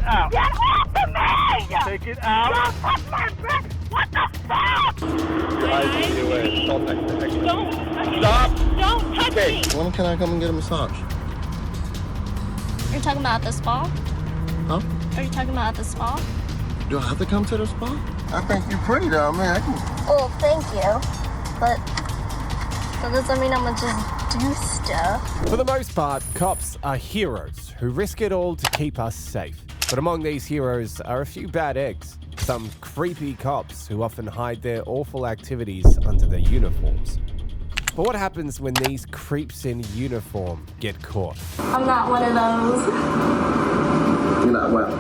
out. Get off of me! Take it out. Don't touch my wrist! What the fuck? Your eyes will be away. Don't. Stop. Don't touch me! When can I come and get a massage? You're talking about at the spa? Huh? Are you talking about at the spa? Do I have to come to the spa? I think you're pretty though, man. Oh, thank you. But that doesn't mean I'm gonna just do stuff. For the most part, cops are heroes who risk it all to keep us safe. But among these heroes are a few bad eggs. Some creepy cops who often hide their awful activities under their uniforms. But what happens when these creeps in uniform get caught? I'm not one of those. You're not well.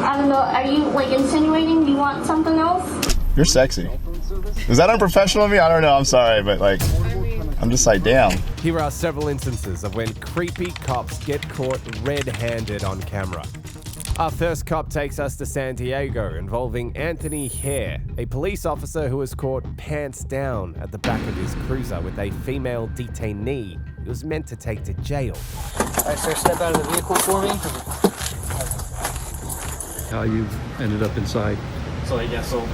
I don't know. Are you like insinuating you want something else? You're sexy. Was that unprofessional of me? I don't know. I'm sorry, but like, I'm just like, damn. Here are several instances of when creepy cops get caught red-handed on camera. Our first cop takes us to San Diego, involving Anthony Hare, a police officer who was caught pants down at the back of his cruiser with a female detainee he was meant to take to jail. Alright, sir, step out of the vehicle for me. How you ended up inside? So yeah, so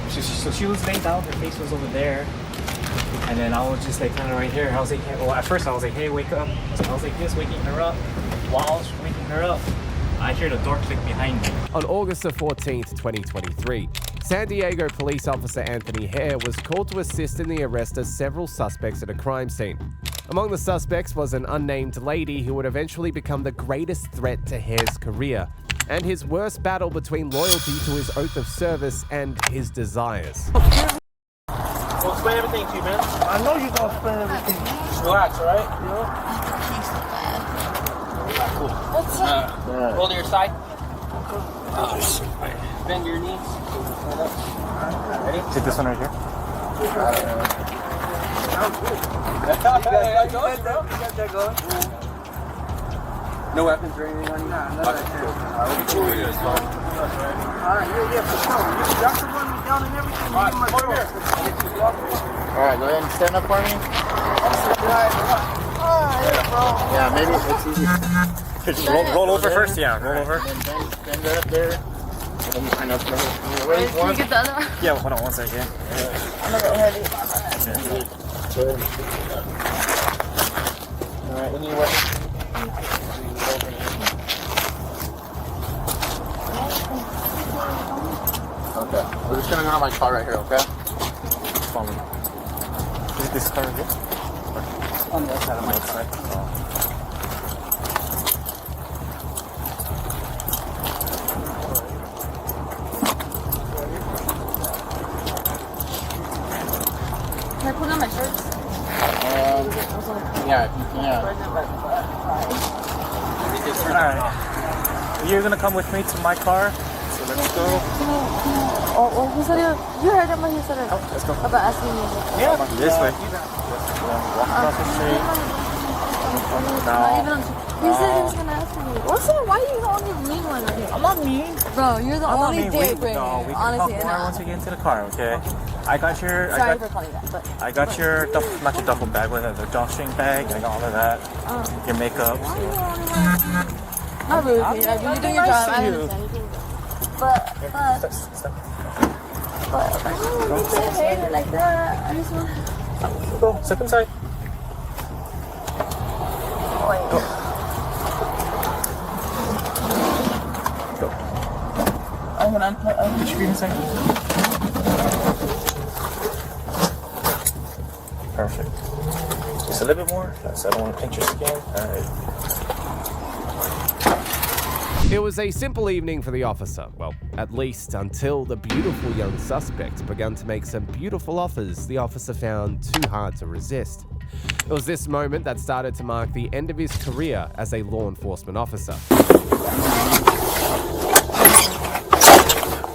she was laying down, her face was over there, and then I was just like kind of right here. I was like, hey, well, at first I was like, hey, wake up. So I was like this, waking her up. While I was waking her up, I hear the door click behind me. On August the 14th, 2023, San Diego police officer Anthony Hare was called to assist in the arrest of several suspects at a crime scene. Among the suspects was an unnamed lady who would eventually become the greatest threat to Hare's career, and his worst battle between loyalty to his oath of service and his desires. I'll explain everything to you, man. I know you're gonna explain everything. Just relax, alright? Cool. What's up? Roll to your side. Bend your knees. Ready? Take this one right here. No weapons or anything on you? Alright, Yeah, for sure. Y'all can run me down and everything. Alright, go ahead and stand up for me. Yeah, maybe it's easy. roll over first, yeah. Roll over. Bend that up there. And then kind of wait. Can you get the other one? Yeah, hold on one second. I'm a bit heavy. Alright, when you wait. Okay, we're just gonna go to my car right here, okay? Follow me. Is this car right here? On the other side of my car. Can I put on my shorts? Yeah. Alright. You're gonna come with me to my car. So let's go. Who said it? You heard him when he said it. Oh, let's go. About asking me. Yeah. This way. Walk across the street. He said he was gonna ask me. What's up? Why are you the only mean one right here? I'm not mean. Bro, you're the only date bringer. No, we can honestly, talk more once we get into the car, okay? I got your... Sorry for calling that, but... I got your duffel, not your duffel bag, but the drawstring bag. I got all of that. Your makeup. Why are you the only one? Not really. Like, when you're doing your job, I understand. But I don't want to hate it like that. I just want to... Go, step inside. Go. I'm gonna unplug. Put your feet inside. Perfect. Just a little bit more. So I don't want to pinch your skin. Alright. It was a simple evening for the officer, well, at least until the beautiful young suspect began to make some beautiful offers the officer found too hard to resist. It was this moment that started to mark the end of his career as a law enforcement officer.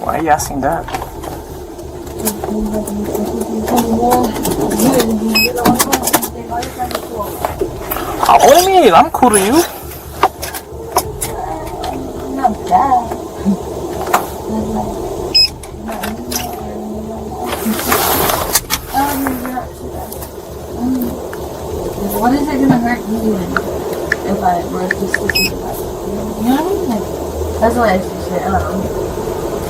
Why are you asking that? What do you mean? I'm cool to you. Not bad. What is it gonna hurt you if I were to switch it back? You know what I mean? Like, That's what I said.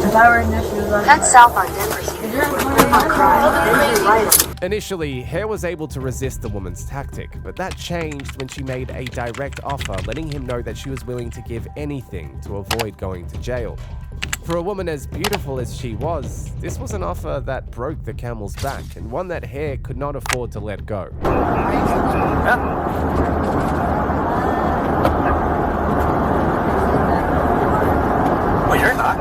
If I were in your shoes, I'd south on Denver Street. Initially, Hare was able to resist the woman's tactic, but that changed when she made a direct offer, letting him know that she was willing to give anything to avoid going to jail. For a woman as beautiful as she was, this was an offer that broke the camel's back, and one that Hare could not afford to let go. Well, you're not.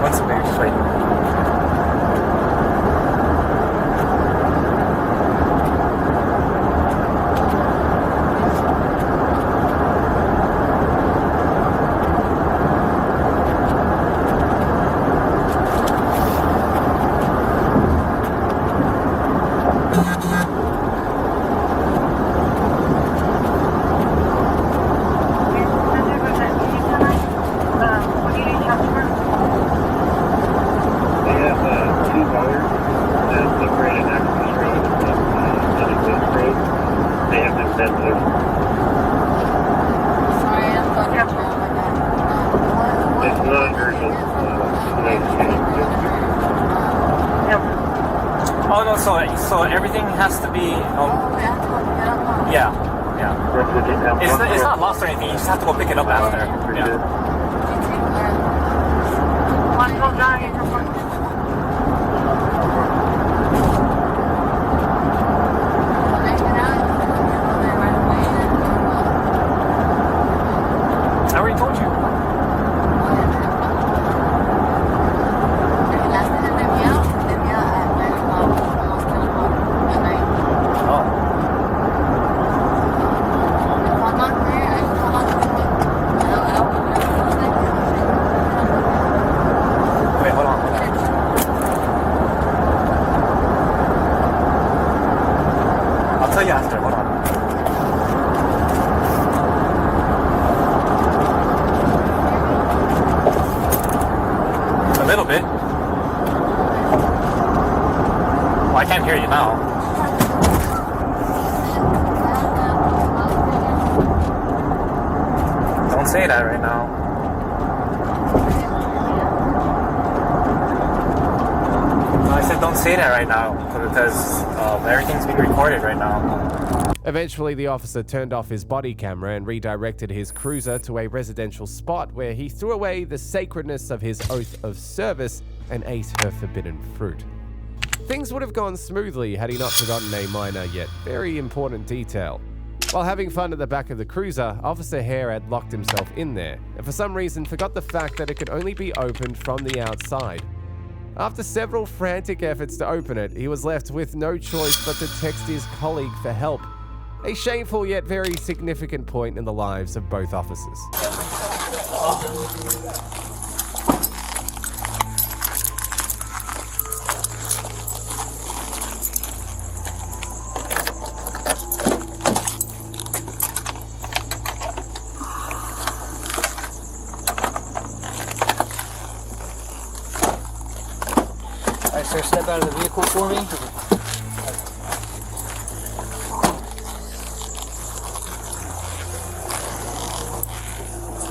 What's the name? Wait. Oh no, so everything has to be yeah. It's not lost or anything, you just have to go pick it up after. Yeah. I already told you. A little bit. Well, I can't hear you now. Don't say that right now. No, I said don't say that right now because everything's being recorded right now. Eventually, the officer turned off his body camera and redirected his cruiser to a residential spot where he threw away the sacredness of his oath of service and ate her forbidden fruit. Things would have gone smoothly had he not forgotten a minor yet very important detail. While having fun at the back of the cruiser, Officer Hare had locked himself in there, and for some reason forgot the fact that it could only be opened from the outside. After several frantic efforts to open it, he was left with no choice but to text his colleague for help. A shameful yet very significant point in the lives of both officers. Alright, sir, step out of the vehicle for me.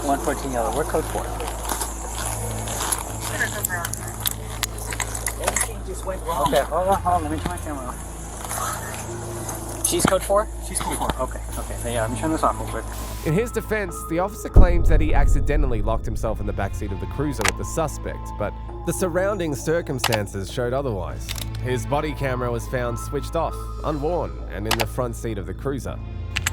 114 yellow. We're code 4. Everything just went wrong. Okay, hold on. Let me turn my camera off. She's code 4? She's code 4. Okay. Yeah, let me turn this off real quick. In his defense, the officer claims that he accidentally locked himself in the backseat of the cruiser with the suspect, but the surrounding circumstances showed otherwise. His body camera was found switched off, unworn, and in the front seat of the cruiser.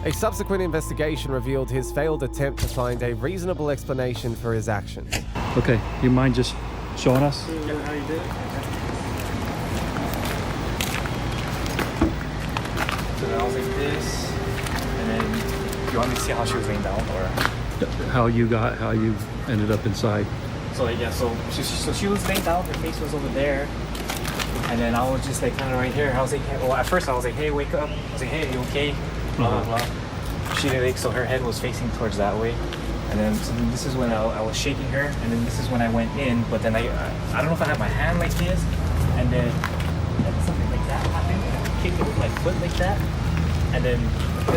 A subsequent investigation revealed his failed attempt to find a reasonable explanation for his actions. Okay, you mind just showing us? How you did it? So then I was like this, and then you want me to see how she was laying down, or How you ended up inside? so she was laying down, her face was over there, and then I was just like kind of right here. I was like, well, at first I was like, hey, wake up. I was like, hey, you okay? Blah blah blah. She did, like, so her head was facing towards that way, and then this is when I was shaking her, and then this is when I went in. But then I don't know if I had my hand like this, and then foot like that, and then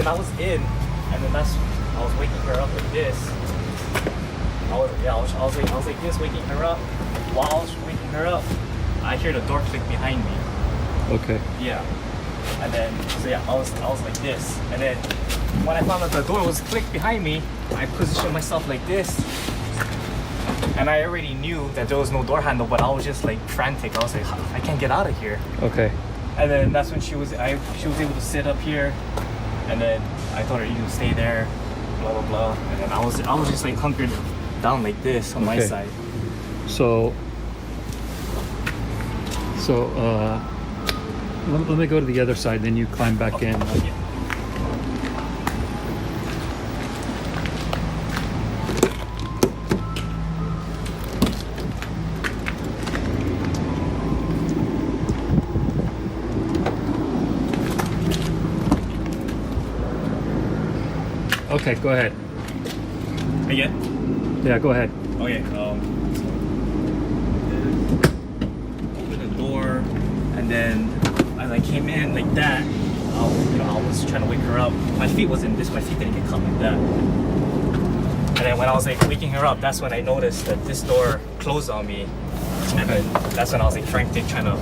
I was in, and then I was waking her up like this. I was like this, waking her up. While I was waking her up, I hear the door click behind me. Okay. Yeah. And then, so yeah, I was like this. And then when I found out the door was clicked behind me, I positioned myself like this. And I already knew that there was no door handle, but I was just like frantic. I was like, I can't get out of here. Okay. And then that's when she was able to sit up here. And then I told her, you can stay there, blah, blah, blah. And then I was just like hunkered down like this on my side. So let me go to the other side, then you climb back in. Yeah. Okay, go ahead. Again? Yeah, go ahead. Okay. Open the door, and then as I came in like that, I was trying to wake her up. My feet wasn't this. My feet didn't get caught like that. And then when I was like waking her up, that's when I noticed that this door closed on me. And then that's when I was like frantic trying to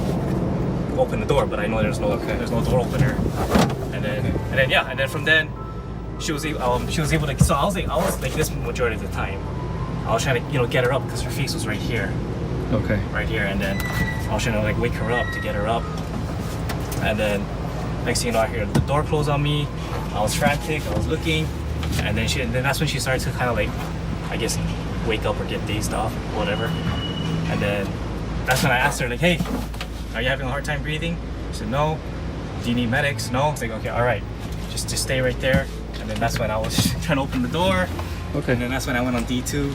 open the door, but I know there's no door opener. And then from then she was able to. So I was like this majority of the time. I was trying to get her up because her face was right here. Okay. Right here, and then I was trying to like wake her up to get her up. And then next thing you know, I hear the door close on me. I was frantic. I was looking, and then that's when she started to kind of like, I guess, wake up or get dazed off, whatever. And then that's when I asked her like, "Hey, are you having a hard time breathing?" She said, "No." "Do you need medics?" "No." I was like, "Okay, all right, just stay right there." And then that's when I was trying to open the door. Okay. And then that's when I went on D2.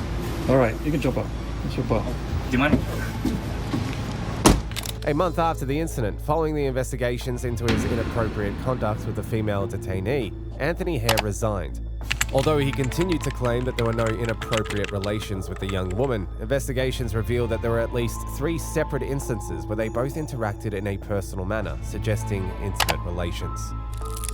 All right, you can jump up. Let's jump up. Do you mind? A month after the incident, following the investigations into his inappropriate conduct with the female detainee, Anthony Hare resigned. Although he continued to claim that there were no inappropriate relations with the young woman, investigations revealed that there were at least 3 separate instances where they both interacted in a personal manner, suggesting intimate relations.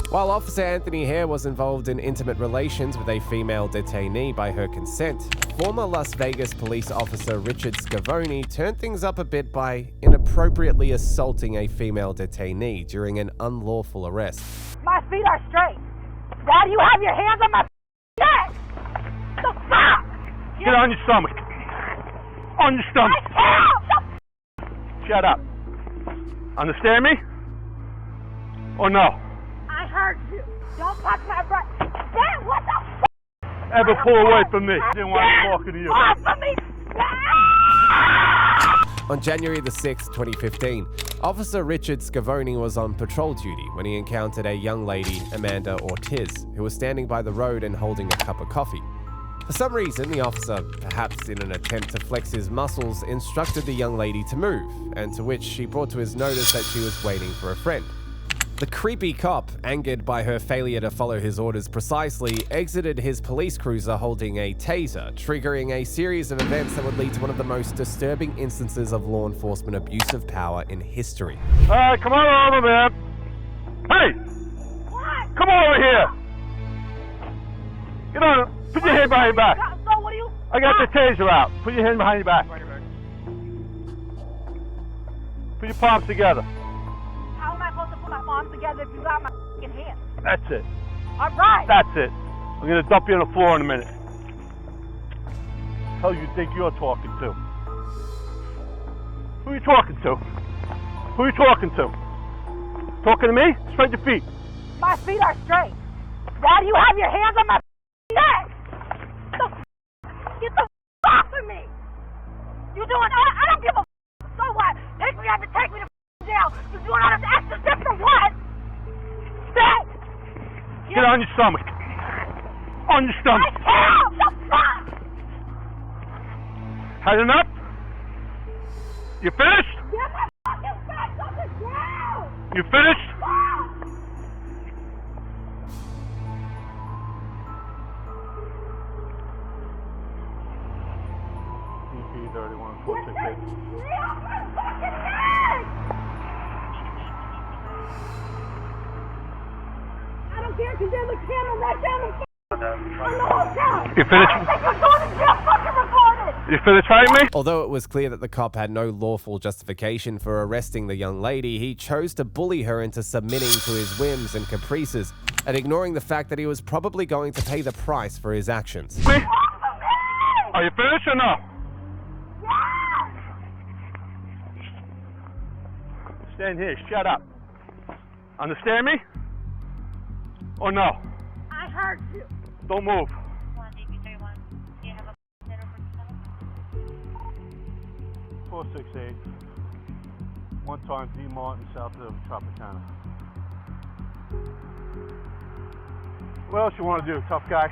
While Officer Anthony Hare was involved in intimate relations with a female detainee by her consent, former Las Vegas police officer Richard Scavone turned things up a bit by inappropriately assaulting a female detainee during an unlawful arrest. My feet are straight. Why do you have your hands on my neck? The fuck? Get on your stomach. On your stomach. Shut up. Understand me? Or no? I heard you. Don't touch my breath. Ben, what the fuck? Ever pull away from me. Didn't want to talk to you. Off of me. On January the 6th, 2015, Officer Richard Scavone was on patrol duty when he encountered a young lady, Amanda Ortiz, who was standing by the road and holding a cup of coffee. For some reason, the officer, perhaps in an attempt to flex his muscles, instructed the young lady to move, and to which she brought to his notice that she was waiting for a friend. The creepy cop, angered by her failure to follow his orders precisely, exited his police cruiser holding a taser, triggering a series of events that would lead to one of the most disturbing instances of law enforcement abuse of power in history. All right, come on over, man. Hey! What? Come over here. Get on. Put your hand behind your back. So what do you? I got the taser out. Put your hand behind your back. Put your palms together. How am I supposed to put my palms together if you got my fucking hands? That's it. All right. That's it. I'm gonna dump you on the floor in a minute. Hell you think you're talking to? Who are you talking to? Who are you talking to? Talking to me? Spread your feet. My feet are straight. Why do you have your hands on my neck? Get the off of me. You doing? I don't give a. So what? Take me up and take me to jail. You doing all this extra shit for what? Sit. Get on your stomach. On your stomach. I can't. The fuck? Had enough? You finished? Get my fucking back on the ground. You finished? EP 31 468. don't care because there's a camera right down the on the hotel. You finished? You're going to jail fucking recorded. You finished fighting me? Although it was clear that the cop had no lawful justification for arresting the young lady, he chose to bully her into submitting to his whims and caprices and ignoring the fact that he was probably going to pay the price for his actions. Me? Are you finished or no? Stand here, shut up. Understand me? Or no? I heard you. Don't move. 468. 1 time D Martin, south of Tropicana. What else you want to do, tough guy?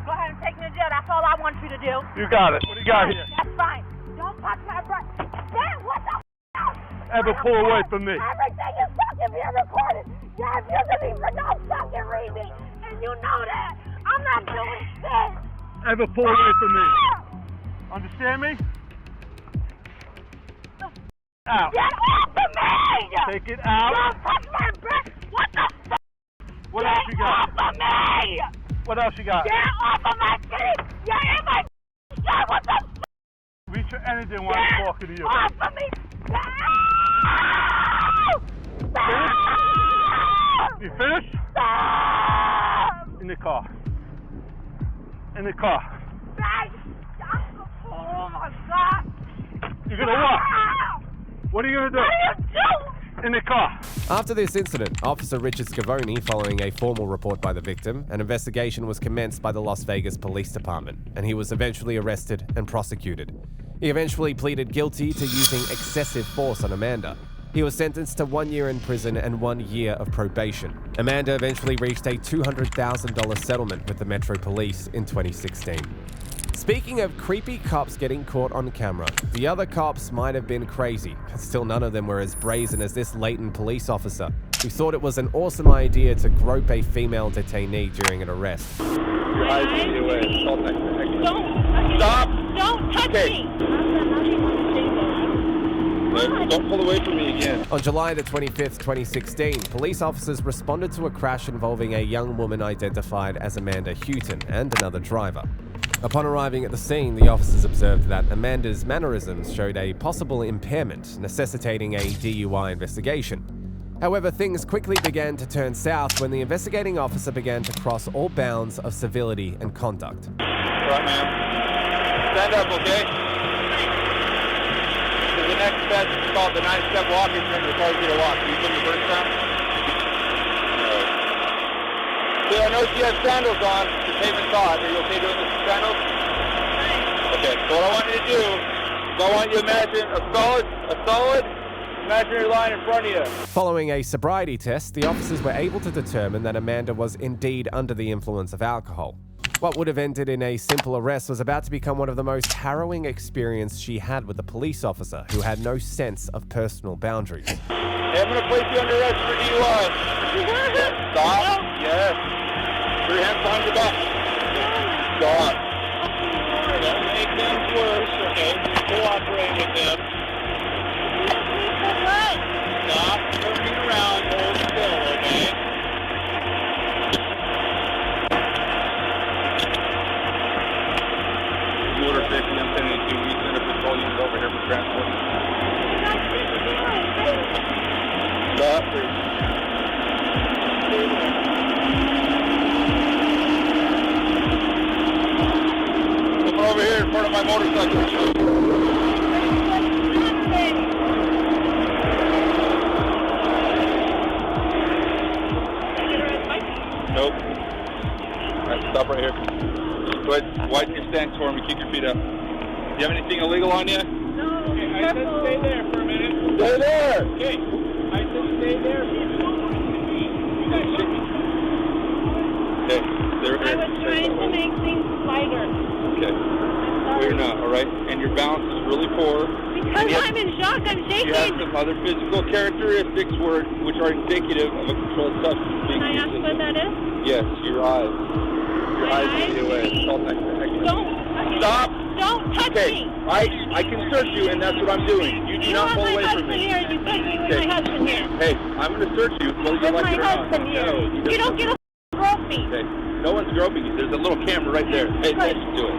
Go ahead and take me to jail. That's all I want you to do. You got it. What do you got here? That's fine. Don't touch my breath. Damn, what the Ever pull away from me? Everything is fucking being recorded. Yeah, if you can even don't fucking read me. And you know that. I'm not doing shit. Ever pull away from me? Understand me? Out. Get off of me! Take it out. Don't touch my breath. What the fuck? What else you got? Get off of me! What else you got? Get off of my titty! You're in my shit! What the fuck? Reach for anything while I'm talking to you. Get off of me! You finished? In the car. In the car. Oh my God! You're gonna what? What are you gonna do? What are you doing? In the car. After this incident, Officer Richard Scavone, following a formal report by the victim, an investigation was commenced by the Las Vegas Police Department, and he was eventually arrested and prosecuted. He eventually pleaded guilty to using excessive force on Amanda. He was sentenced to 1 year in prison and 1 year of probation. Amanda eventually reached a $200,000 settlement with the Metro Police in 2016. Speaking of creepy cops getting caught on camera, the other cops might have been crazy, but still none of them were as brazen as this latent police officer, who thought it was an awesome idea to grope a female detainee during an arrest. Stop! Don't touch me! Don't pull away from me again. On July the 25th, 2016, police officers responded to a crash involving a young woman identified as Amanda Huon and another driver. Upon arriving at the scene, the officers observed that Amanda's mannerisms showed a possible impairment, necessitating a DUI investigation. However, things quickly began to turn south when the investigating officer began to cross all bounds of civility and conduct. Right, ma'am. Stand up, okay? So the next step is called the 9-step walking turn. You'll probably get a walk. Can you put your first time? See, I know she has sandals on. The pavement's hot. Are you okay doing this with sandals? Okay, so what I want you to do is I want you to imagine a solid imaginary line in front of you. Following a sobriety test, the officers were able to determine that Amanda was indeed under the influence of alcohol. What would have ended in a simple arrest was about to become one of the most harrowing experiences she had with a police officer who had no sense of personal boundaries. Hey, I'm going to place you under arrest for DUI. Stop. Yes. Put your hands behind your back. Stop. Don't make things worse, okay? Cooperate with them. Stop turning around. Hold still, okay? You order 50, I'm sending you 2 weeks into patrol units over here for transport. Stop, please. Come over here in front of my motorcycle. Nope. Alright, stop right here. Go ahead, widen your stance for me, keep your feet up. Do you have anything illegal on you? No, Okay, I said stay there for a minute. Stay there! Okay, I said stay there for a minute. You guys should be. Okay, they're here. I was trying to make things lighter. Okay. Well, you're not, alright? And your balance is really poor. Because I'm in shock, I'm shaking. You have some other physical characteristics which are indicative of a controlled substance being Can I ask used. what that is? Yes, your eyes. Your My eyes eyes? lead away. It's all technical. Don't. Stop! Don't touch Okay, me. I can search you, and that's what I'm doing. You do You not have pull my away from husband me. here, and you put me with Okay. my husband here. Hey, I'm going to search you, whether you With like my it or not. husband here. No, You don't get a me. Okay. No one's groping you. There's a little camera right there. Pay attention to it.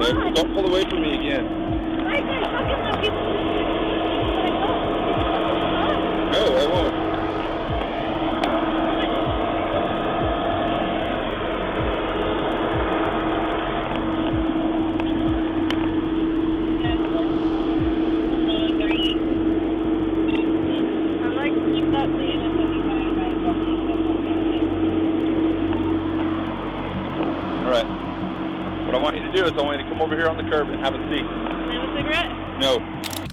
Okay. Don't pull away from me again. No, I won't. Alright. What I want you to do is I want you to come over here on the curb and have a seat. Can I have a cigarette? No.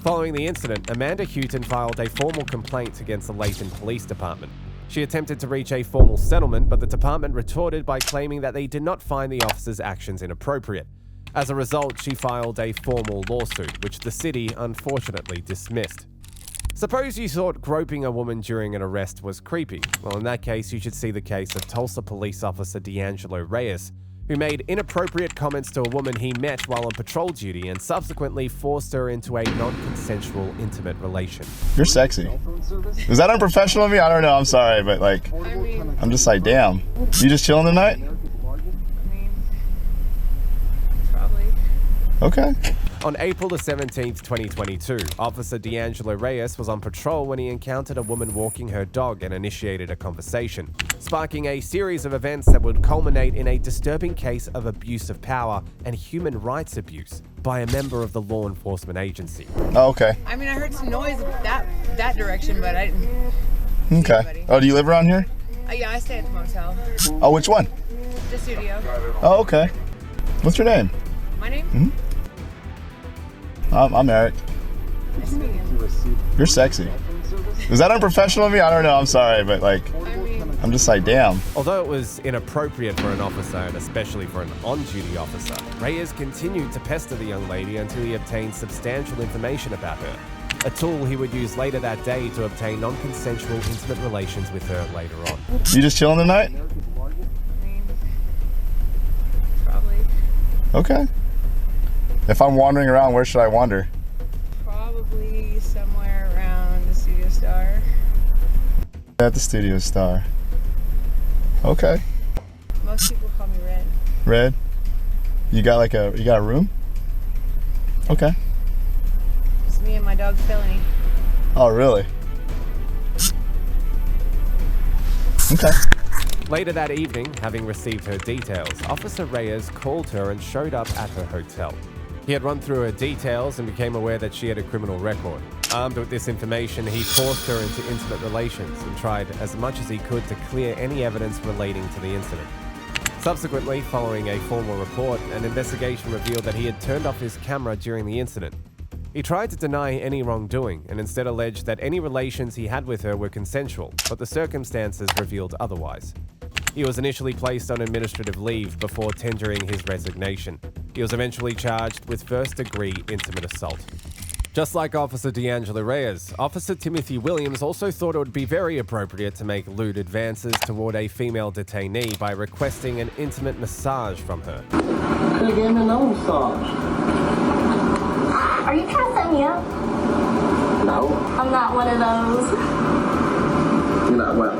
Following the incident, Amanda Huon filed a formal complaint against the Layton Police Department. She attempted to reach a formal settlement, but the department retorted by claiming that they did not find the officer's actions inappropriate. As a result, she filed a formal lawsuit, which the city unfortunately dismissed. Suppose you thought groping a woman during an arrest was creepy. Well, in that case, you should see the case of Tulsa police officer D'Angelo Reyes, who made inappropriate comments to a woman he met while on patrol duty and subsequently forced her into a non-consensual intimate relation. You're sexy. Is that unprofessional of me? I don't know, I'm sorry, but like, I'm just like, damn. You just chilling tonight? Probably. Okay. On April the 17th, 2022, Officer D'Angelo Reyes was on patrol when he encountered a woman walking her dog and initiated a conversation, sparking a series of events that would culminate in a disturbing case of abuse of power and human rights abuse by a member of the law enforcement agency. Oh, okay. I mean, I heard some noise that direction, but I didn't see Okay. anybody. Oh, do you live around here? Yeah, I stay at the motel. Oh, which one? The studio. Oh, okay. What's your name? My name? Mm-hmm. I'm Eric. Nice to meet you. You're sexy. Is that unprofessional of me? I don't know, I'm sorry, but like, I'm just like, damn. Although it was inappropriate for an officer, and especially for an on-duty officer, Reyes continued to pester the young lady until he obtained substantial information about her, a tool he would use later that day to obtain non-consensual intimate relations with her later on. You just chilling tonight? Probably. Okay. If I'm wandering around, where should I wander? Probably somewhere around the Studio Star. At the Studio Star. Okay. Most people call me Red. Red? You got a room? Okay. It's me and my dog Felony. Oh, really? Okay. Later that evening, having received her details, Officer Reyes called her and showed up at her hotel. He had run through her details and became aware that she had a criminal record. Armed with this information, he forced her into intimate relations and tried as much as he could to clear any evidence relating to the incident. Subsequently, following a formal report, an investigation revealed that he had turned off his camera during the incident. He tried to deny any wrongdoing and instead alleged that any relations he had with her were consensual, but the circumstances revealed otherwise. He was initially placed on administrative leave before tendering his resignation. He was eventually charged with first-degree intimate assault. Just like Officer D'Angelo Reyes, Officer Timothy Williams also thought it would be very appropriate to make lewd advances toward a female detainee by requesting an intimate massage from her. Could have given me no massage. Are you trying to set me up? No. I'm not one of those. You're not what?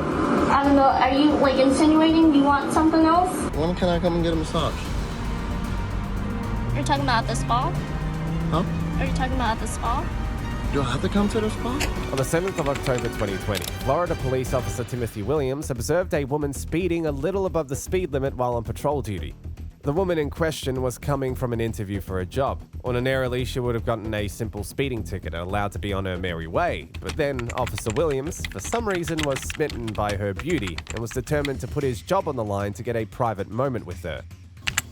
I don't know. Are you like insinuating? Do you want something else? When can I come and get a massage? You're talking about at the spa? Huh? Are you talking about at the spa? Do I have to come to the spa? On the 7th of October 2020, Florida police officer Timothy Williams observed a woman speeding a little above the speed limit while on patrol duty. The woman in question was coming from an interview for a job. Ordinarily, she would have gotten a simple speeding ticket and allowed to be on her merry way, but then Officer Williams, for some reason, was smitten by her beauty and was determined to put his job on the line to get a private moment with her.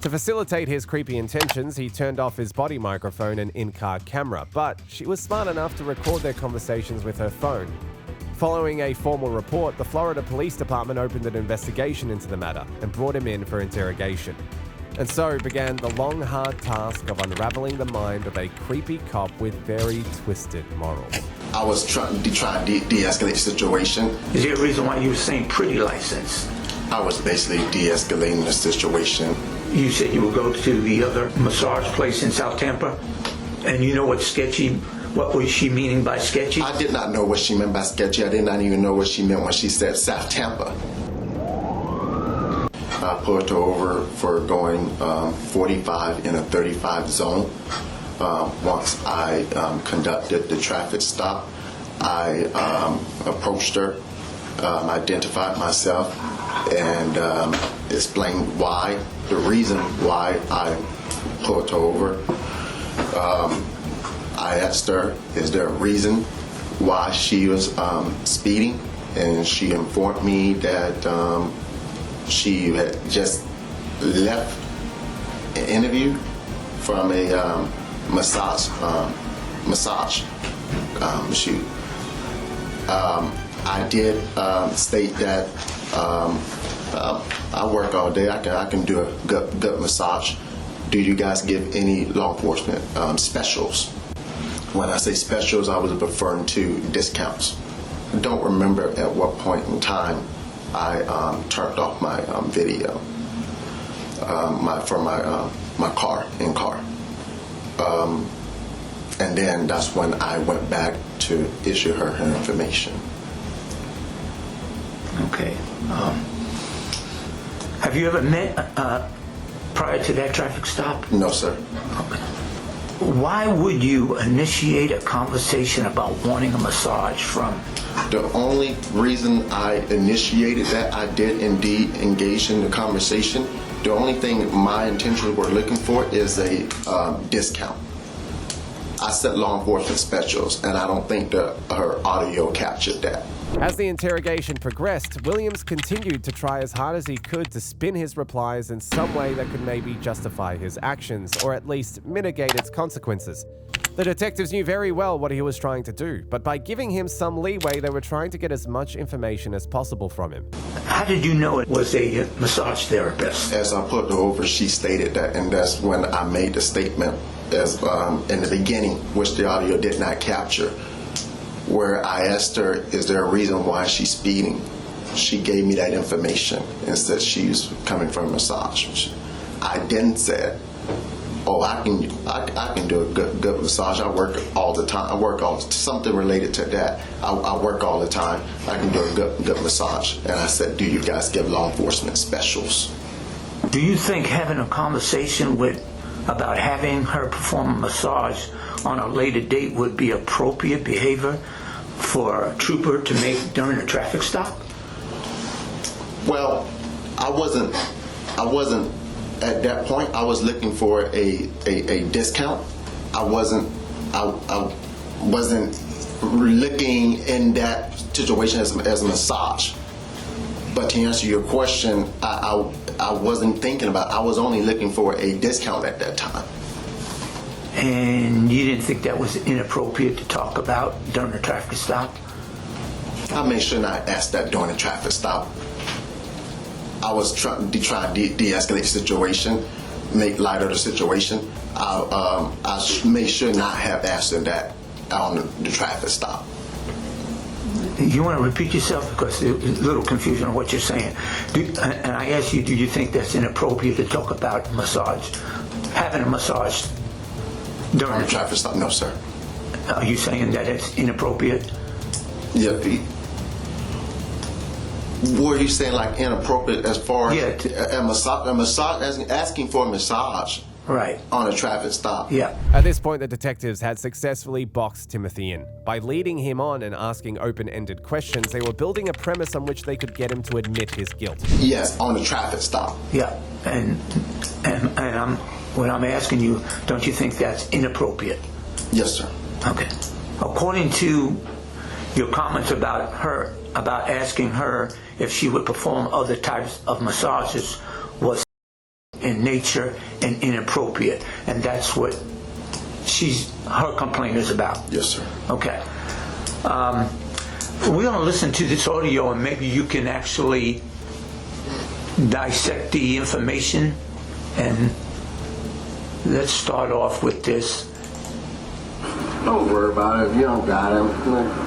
To facilitate his creepy intentions, he turned off his body microphone and in-car camera, but she was smart enough to record their conversations with her phone. Following a formal report, the Florida Police Department opened an investigation into the matter and brought him in for interrogation. And so began the long, hard task of unraveling the mind of a creepy cop with very twisted morals. I was trying to de-escalate the situation. Is there a reason why you were saying pretty license? I was basically de-escalating the situation. You said you would go to the other massage place in South Tampa, and you know what's sketchy What was she meaning by sketchy? I did not know what she meant by sketchy. I did not even know what she meant when she said South Tampa. I pulled her over for going 45 in a 35 zone. Once I conducted the traffic stop, I approached her, identified myself, and explained the reason why I pulled her over. I asked her, is there a reason why she was speeding? And she informed me that she had just left an interview from a massage shoot. I did state that I work all day. I can do a good massage. Do you guys give any law enforcement specials? When I say specials, I was referring to discounts. I don't remember at what point in time I turned off my video from my car. And then that's when I went back to issue her information. Okay. Have you ever met prior to that traffic stop? No, sir. Okay. Why would you initiate a conversation about wanting a massage from? The only reason I initiated that, I did indeed engage in the conversation. The only thing my intentions were looking for is a discount. I said law enforcement specials, and I don't think her audio captured that. As the interrogation progressed, Williams continued to try as hard as he could to spin his replies in some way that could maybe justify his actions, or at least mitigate its consequences. The detectives knew very well what he was trying to do, but by giving him some leeway, they were trying to get as much information as possible from him. How did you know it was a massage therapist? As I put her over, she stated that, and that's when I made the statement as in the beginning, which the audio did not capture, where I asked her, is there a reason why she's speeding? She gave me that information and said she's coming from a massage. I then said, oh, I can do a good massage. I work all the time. Something related to that. I work all the time. I can do a good massage. And I said, do you guys give law enforcement specials? Do you think having a conversation about having her perform a massage on a later date would be appropriate behavior for a trooper to make during a traffic stop? Well, I wasn't at that point. I was looking for a discount. I wasn't looking in that situation as a massage. But to answer your question, I wasn't thinking about it. I was only looking for a discount at that time. And you didn't think that was inappropriate to talk about during a traffic stop? I made sure not to ask that during a traffic stop. I was trying to de-escalate the situation, make light of the situation. I made sure not have answered that on the traffic stop. You want to repeat yourself because there's a little confusion on what you're saying. And I asked you, do you think that's inappropriate to talk about massage? Having a massage during a traffic stop? No, sir. Are you saying that it's inappropriate? Yeah. Were you saying like inappropriate as far as a massage, asking for a massage? Right. On a traffic stop. Yeah. At this point, the detectives had successfully boxed Timothy in. By leading him on and asking open-ended questions, they were building a premise on which they could get him to admit his guilt. Yes, on a traffic stop. Yeah. And when I'm asking you, don't you think that's inappropriate? Yes, sir. Okay. According to your comments about asking her if she would perform other types of massages was in nature and inappropriate, and that's what her complaint is about. Yes, sir. Okay. We're going to listen to this audio, and maybe you can actually dissect the information. And let's start off with this. Don't worry about it if you don't got him.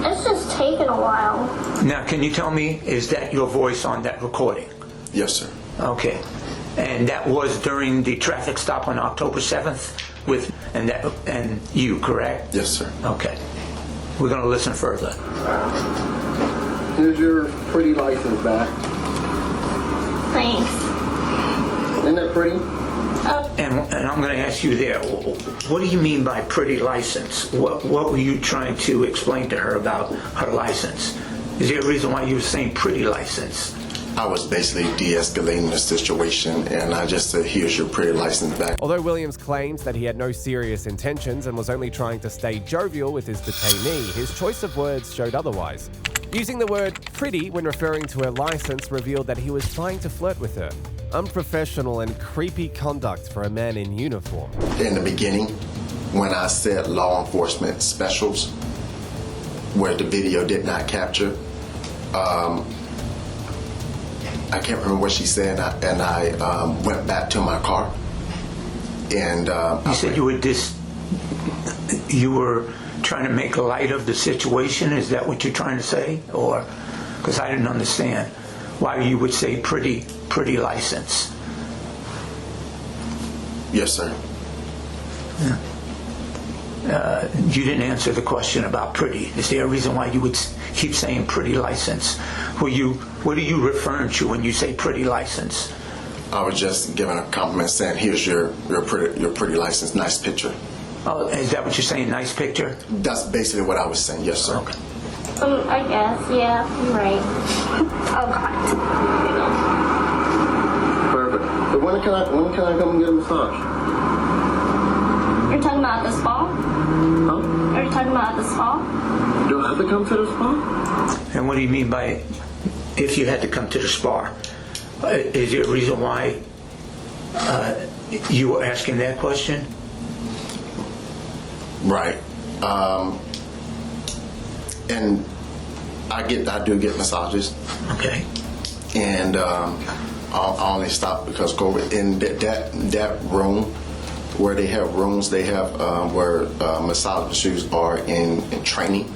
It's just taking a while. Now, can you tell me, is that your voice on that recording? Yes, sir. Okay. And that was during the traffic stop on October 7th with and you, correct? Yes, sir. Okay. We're going to listen further. Here's your pretty license back. Thanks. Isn't that pretty? And I'm going to ask you there, what do you mean by pretty license? What were you trying to explain to her about her license? Is there a reason why you were saying pretty license? I was basically de-escalating the situation, and I just said, here's your pretty license back. Although Williams claims that he had no serious intentions and was only trying to stay jovial with his detainee, his choice of words showed otherwise. Using the word pretty when referring to her license revealed that he was trying to flirt with her. Unprofessional and creepy conduct for a man in uniform. In the beginning, when I said law enforcement specials, where the video did not capture, I can't remember what she said, and I went back to my car. And you said you were trying to make light of the situation. Is that what you're trying to say, or because I didn't understand why you would say pretty license? Yes, sir. You didn't answer the question about pretty. Is there a reason why you would keep saying pretty license? What are you referring to when you say pretty license? I was just giving a compliment, saying, here's your pretty license, nice picture. Oh, is that what you're saying, nice picture? That's basically what I was saying, yes, sir. Okay. I guess, yeah, you're right. Oh, God. Perfect. But when can I come and get a massage? You're talking about at the spa? Huh? Are you talking about at the spa? Do I have to come to the spa? And what do you mean by if you had to come to the spa? Is there a reason why you were asking that question? Right. And I do get massages. Okay. And I only stopped because COVID. In that room, where they have rooms, they have where masseurs are in training.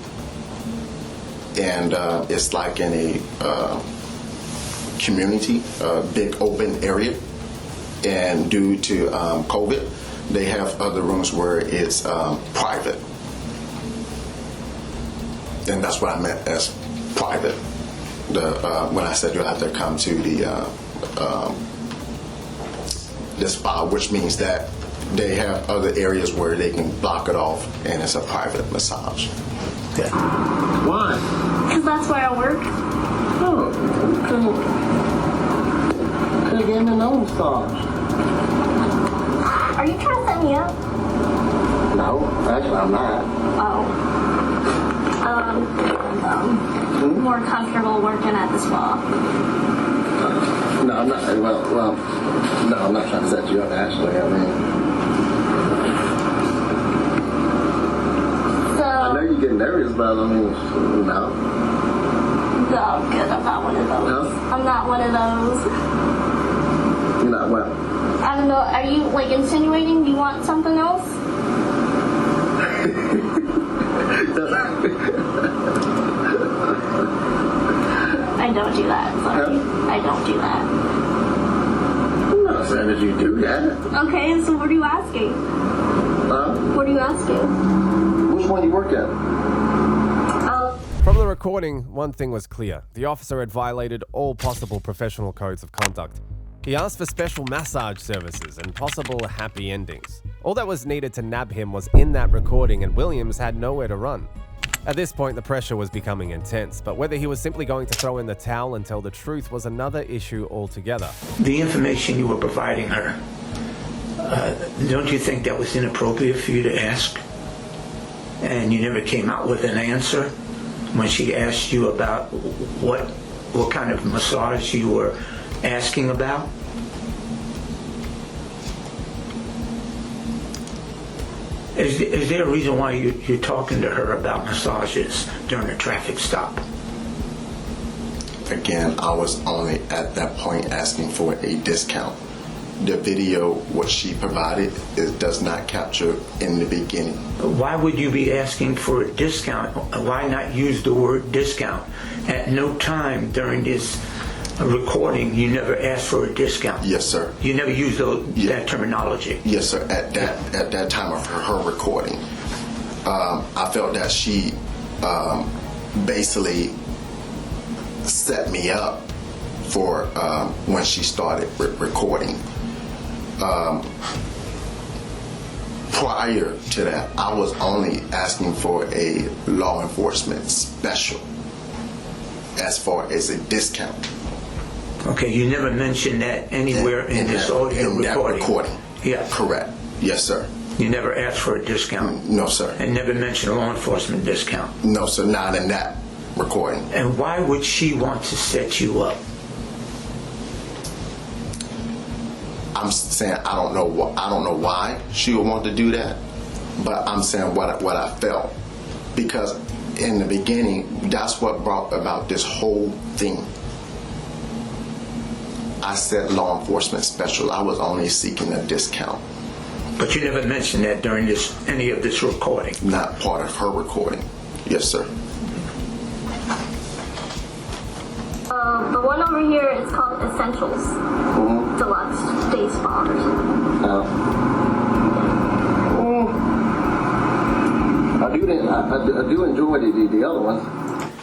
And it's like in a community, big open area. And due to COVID, they have other rooms where it's private. And that's what I meant as private. When I said you have to come to the spa, which means that they have other areas where they can block it off, and it's a private massage. Okay. Why? Because that's where I work. Oh, could have given me no massage. Are you trying to set me up? No, actually I'm not. Oh. More comfortable working at the spa. No, I'm not. Well, no, I'm not trying to set you up. Actually, I mean, So. I know you get nervous, but I mean, no. No, good. I'm not one of those. No? I'm not one of those. You're not well. I don't know. Are you like insinuating you want something else? I don't do that. Sorry. I don't do that. I'm not saying that you do that. Okay, so what are you asking? What are you asking? Which one you work at? From the recording, one thing was clear. The officer had violated all possible professional codes of conduct. He asked for special massage services and possible happy endings. All that was needed to nab him was in that recording, and Williams had nowhere to run. At this point, the pressure was becoming intense, but whether he was simply going to throw in the towel and tell the truth was another issue altogether. The information you were providing her, don't you think that was inappropriate for you to ask? And you never came out with an answer when she asked you about what kind of massage you were asking about? Is there a reason why you're talking to her about massages during a traffic stop? Again, I was only at that point asking for a discount. The video, what she provided, it does not capture in the beginning. Why would you be asking for a discount? Why not use the word discount? At no time during this recording, you never asked for a discount? Yes, sir. You never used that terminology? Yes, sir. At that time of her recording, I felt that she basically set me up for when she started recording. Prior to that, I was only asking for a law enforcement special as far as a discount. Okay, you never mentioned that anywhere in this audio recording? That recording. Yeah. Correct. Yes, sir. You never asked for a discount? No, sir. And never mentioned a law enforcement discount? No, sir, not in that recording. And why would she want to set you up? I'm saying I don't know why she would want to do that, but I'm saying what I felt, because in the beginning, that's what brought about this whole thing. I said law enforcement special. I was only seeking a discount. But you never mentioned that during any of this recording? Not part of her recording. Yes, sir. The one over here is called Essentials. Deluxe Day Spa or something. I do enjoy the other one.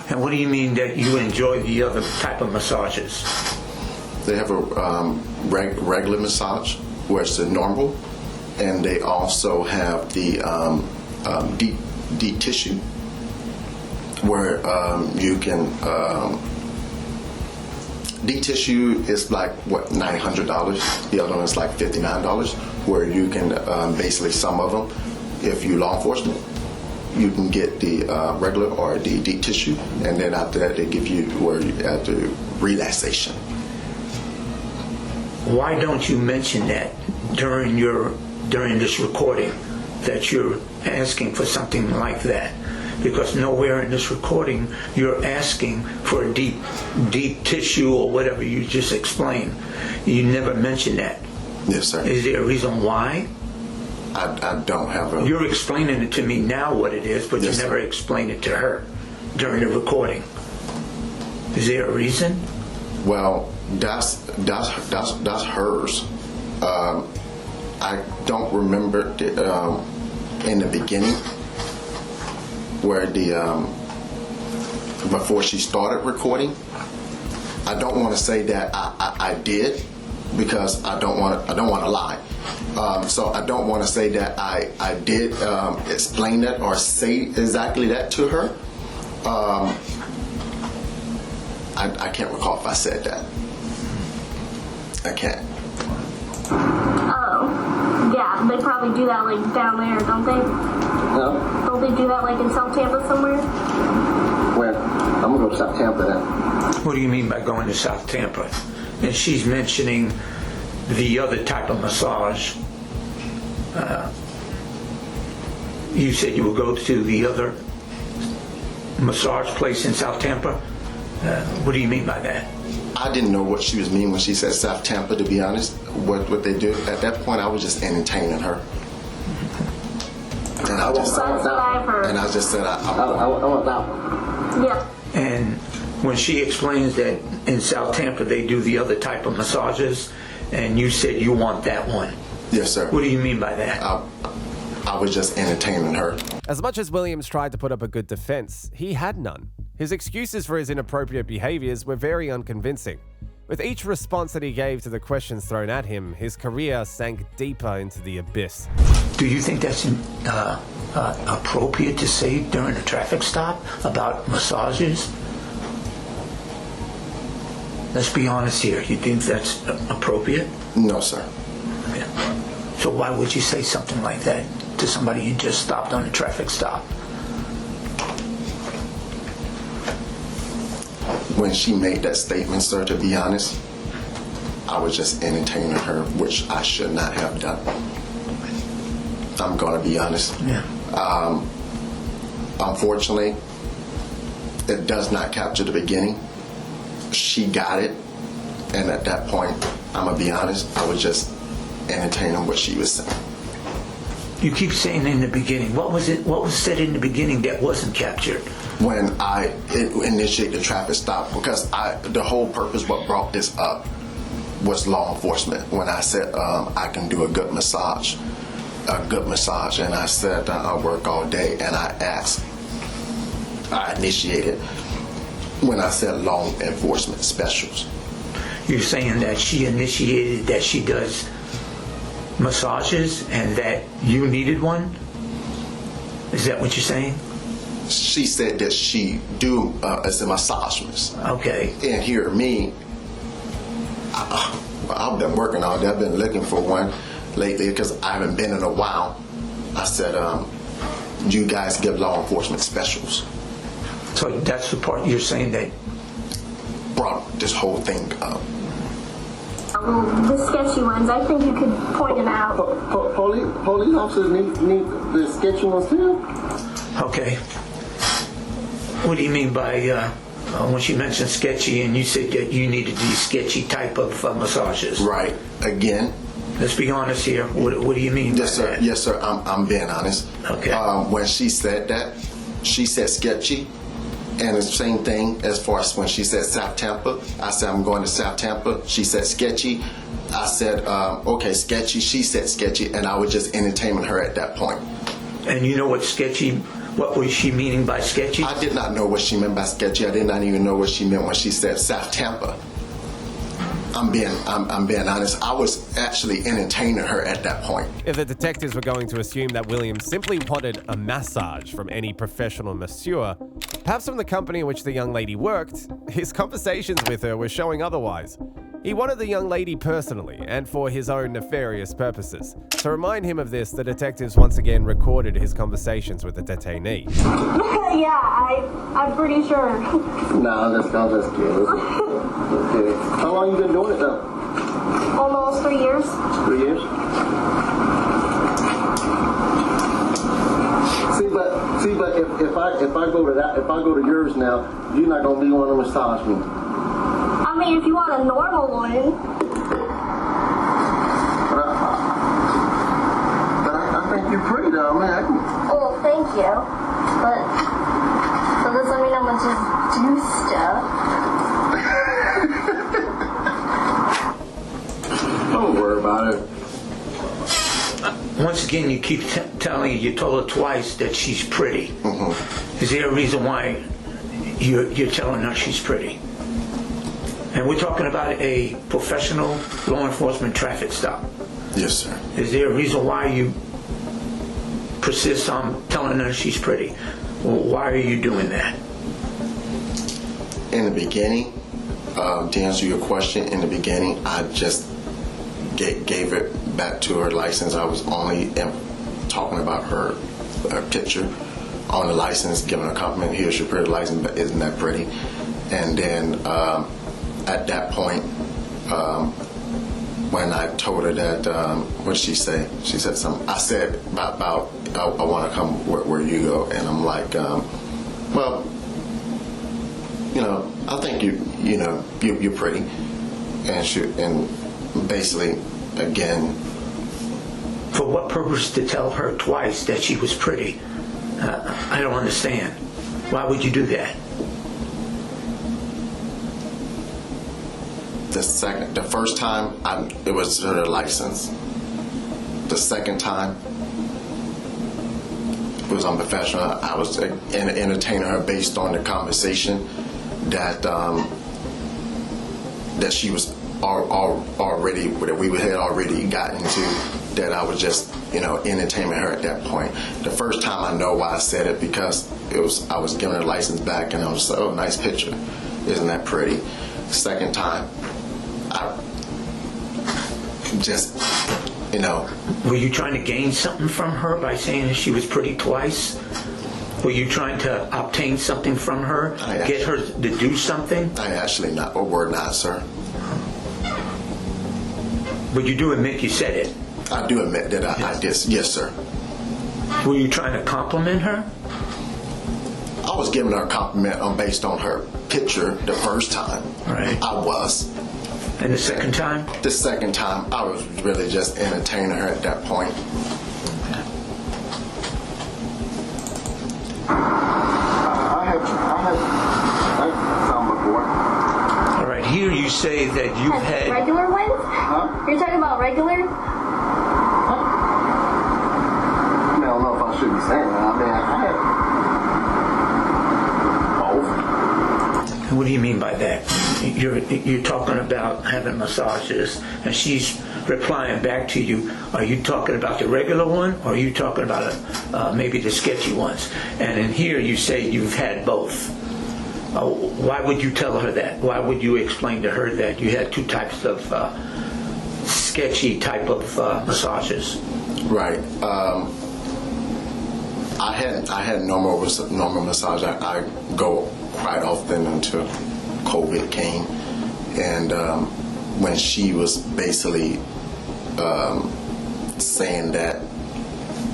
And what do you mean that you enjoy the other type of massages? They have a regular massage, where it's the normal, and they also have the deep tissue, where you can. Deep tissue is like what, $900. The other one is like $59, where you can basically, some of them, if you law enforcement, you can get the regular or the deep tissue, and then after that they give you where you have the relaxation. Why don't you mention that during this recording, that you're asking for something like that? Because nowhere in this recording you're asking for a deep tissue or whatever you just explained. You never mentioned that. Yes, sir. Is there a reason why? I don't have a... You're explaining it to me now what it is, but yes, you never explained it to her during the recording. Is there a reason? Well, that's hers. I don't remember in the beginning where before she started recording. I don't want to say that I did, because I don't want to lie. So I don't want to say that I did explain that or say exactly that to her. I can't recall if I said that. I can't. Oh, yeah, they probably do that like down there, don't they? No. Don't they do that like in South Tampa somewhere? Where? I'm gonna go to South Tampa then. What do you mean by going to South Tampa? And she's mentioning the other type of massage. You said you would go to the other massage place in South Tampa? What do you mean by that? I didn't know what she was meaning when she said South Tampa, to be honest. What they do at that point, I was just entertaining her. And I just said I want that one. Yeah. And when she explains that in South Tampa they do the other type of massages, and you said you want that one. Yes, sir. What do you mean by that? I was just entertaining her. As much as Williams tried to put up a good defense, he had none. His excuses for his inappropriate behaviors were very unconvincing. With each response that he gave to the questions thrown at him, his career sank deeper into the abyss. Do you think that's appropriate to say during a traffic stop about massages? Let's be honest here. You think that's appropriate? No, sir. Okay. So why would you say something like that to somebody you just stopped on a traffic stop? When she made that statement, sir, to be honest, I was just entertaining her, which I should not have done. I'm going to be honest. Yeah. Unfortunately, it does not capture the beginning. She got it, and at that point, I'm going to be honest, I was just entertaining what she was saying. You keep saying in the beginning. What was it? What was said in the beginning that wasn't captured? When I initiate the traffic stop, because the whole purpose what brought this up was law enforcement. When I said I can do a good massage, and I said I work all day, and I initiated when I said law enforcement specials. You're saying that she initiated that she does massages and that you needed one? Is that what you're saying? She said that she do as a massagist. Okay. And here me, I've been working all day. I've been looking for one lately because I haven't been in a while. I said, you guys give law enforcement specials. So that's the part you're saying that brought this whole thing up. The sketchy ones, I think you could point them out. Police officers need the sketchy ones too? Okay. What do you mean by when she mentioned sketchy and you said that you needed these sketchy type of massages? Right. Again. Let's be honest here. What do you mean? Yes, by sir. that? Yes, sir. I'm being honest. Okay. When she said that, she said sketchy. And the same thing as far as when she said South Tampa. I said, I'm going to South Tampa. She said sketchy. I said, okay, sketchy. She said sketchy. And I was just entertaining her at that point. And you know what sketchy, what was she meaning by sketchy? I did not know what she meant by sketchy. I did not even know what she meant when she said South Tampa. I'm being honest. I was actually entertaining her at that point. If the detectives were going to assume that William simply wanted a massage from any professional masseur, perhaps from the company in which the young lady worked, his conversations with her were showing otherwise. He wanted the young lady personally and for his own nefarious purposes. To remind him of this, the detectives once again recorded his conversations with the detainee. Yeah, I'm pretty sure. No, that's good. Okay. How long you been doing it though? Almost 3 years. 3 years? See, but if I go to yours now, you're not gonna be one to massage me. I mean, if you want a normal one. But I think you're pretty though, man. Oh, thank you. But that doesn't mean I'm gonna just do stuff. Don't worry about it. Once again, you keep telling her, you told her twice that she's pretty. Mm-hmm. Is there a reason why you're telling her she's pretty? And we're talking about a professional law enforcement traffic stop. Yes, sir. Is there a reason why you persist on telling her she's pretty? Well, why are you doing that? In the beginning, to answer your question, in the beginning, I just gave it back to her license. I was only talking about her picture on the license, giving her a compliment. Here's your pretty license, but isn't that pretty? And then at that point, when I told her that, what did she say? She said something. I said about I want to come where you go, and I'm like, well, you know, I think you're pretty, and basically, again. For what purpose to tell her twice that she was pretty? I don't understand. Why would you do that? The first time, it was her license. The second time, it was unprofessional. I was entertaining her based on the conversation that she was already, that we had already gotten into, that I was just, entertaining her at that point. The first time, I know why I said it, because I was giving her license back, and I was like, oh, nice picture. Isn't that pretty? Second time, I just, Were you trying to gain something from her by saying that she was pretty twice? Were you trying to obtain something from her? Get her to do something? I actually not, or were not, sir. But you do admit you said it? I do admit that I did, yes, sir. Were you trying to compliment her? I was giving her a compliment based on her picture the first time. Right. I was. And the second time? The second time, I was really just entertaining her at that point. say that you've had regular ones? Huh? You're talking about regular? I don't know if I should be saying that. I mean, I had both. What do you mean by that? You're talking about having massages, and she's replying back to you. Are you talking about the regular one, or are you talking about maybe the sketchy ones? And in here you say you've had both. Why would you tell her that? Why would you explain to her that you had two types of sketchy type of massages? Right. I had normal massage. I go quite often until COVID came, and when she was basically saying that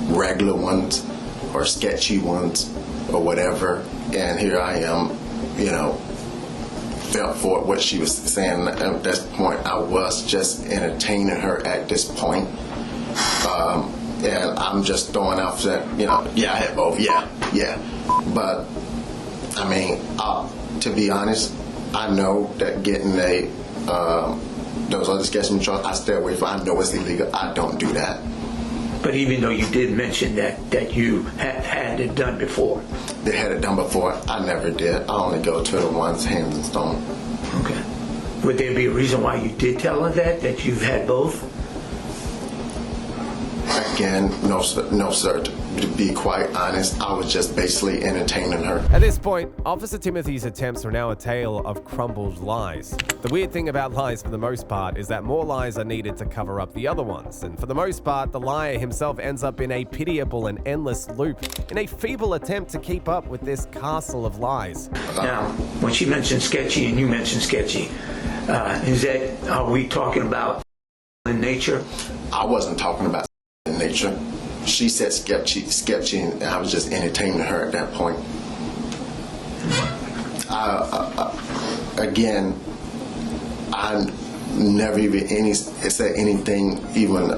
regular ones or sketchy ones or whatever, and here I am, felt for what she was saying. At this point, I was just entertaining her at this point. And I'm just throwing out that, I had both, yeah. But, I mean, to be honest, I know that getting those other sketchy massages, I stay away from. I know it's illegal. I don't do that. But even though you did mention that you had it done before. They had it done before. I never did. I only go to the ones hands and stone. Okay. Would there be a reason why you did tell her that you've had both? Again, no, sir. To be quite honest, I was just basically entertaining her. At this point, Officer Timothy's attempts are now a tale of crumbled lies. The weird thing about lies, for the most part, is that more lies are needed to cover up the other ones. And for the most part, the liar himself ends up in a pitiable and endless loop, in a feeble attempt to keep up with this castle of lies. Now, when she mentioned sketchy and you mentioned sketchy, are we talking about in nature? I wasn't talking about in nature. She said sketchy, and I was just entertaining her at that point. Again, I never even said anything even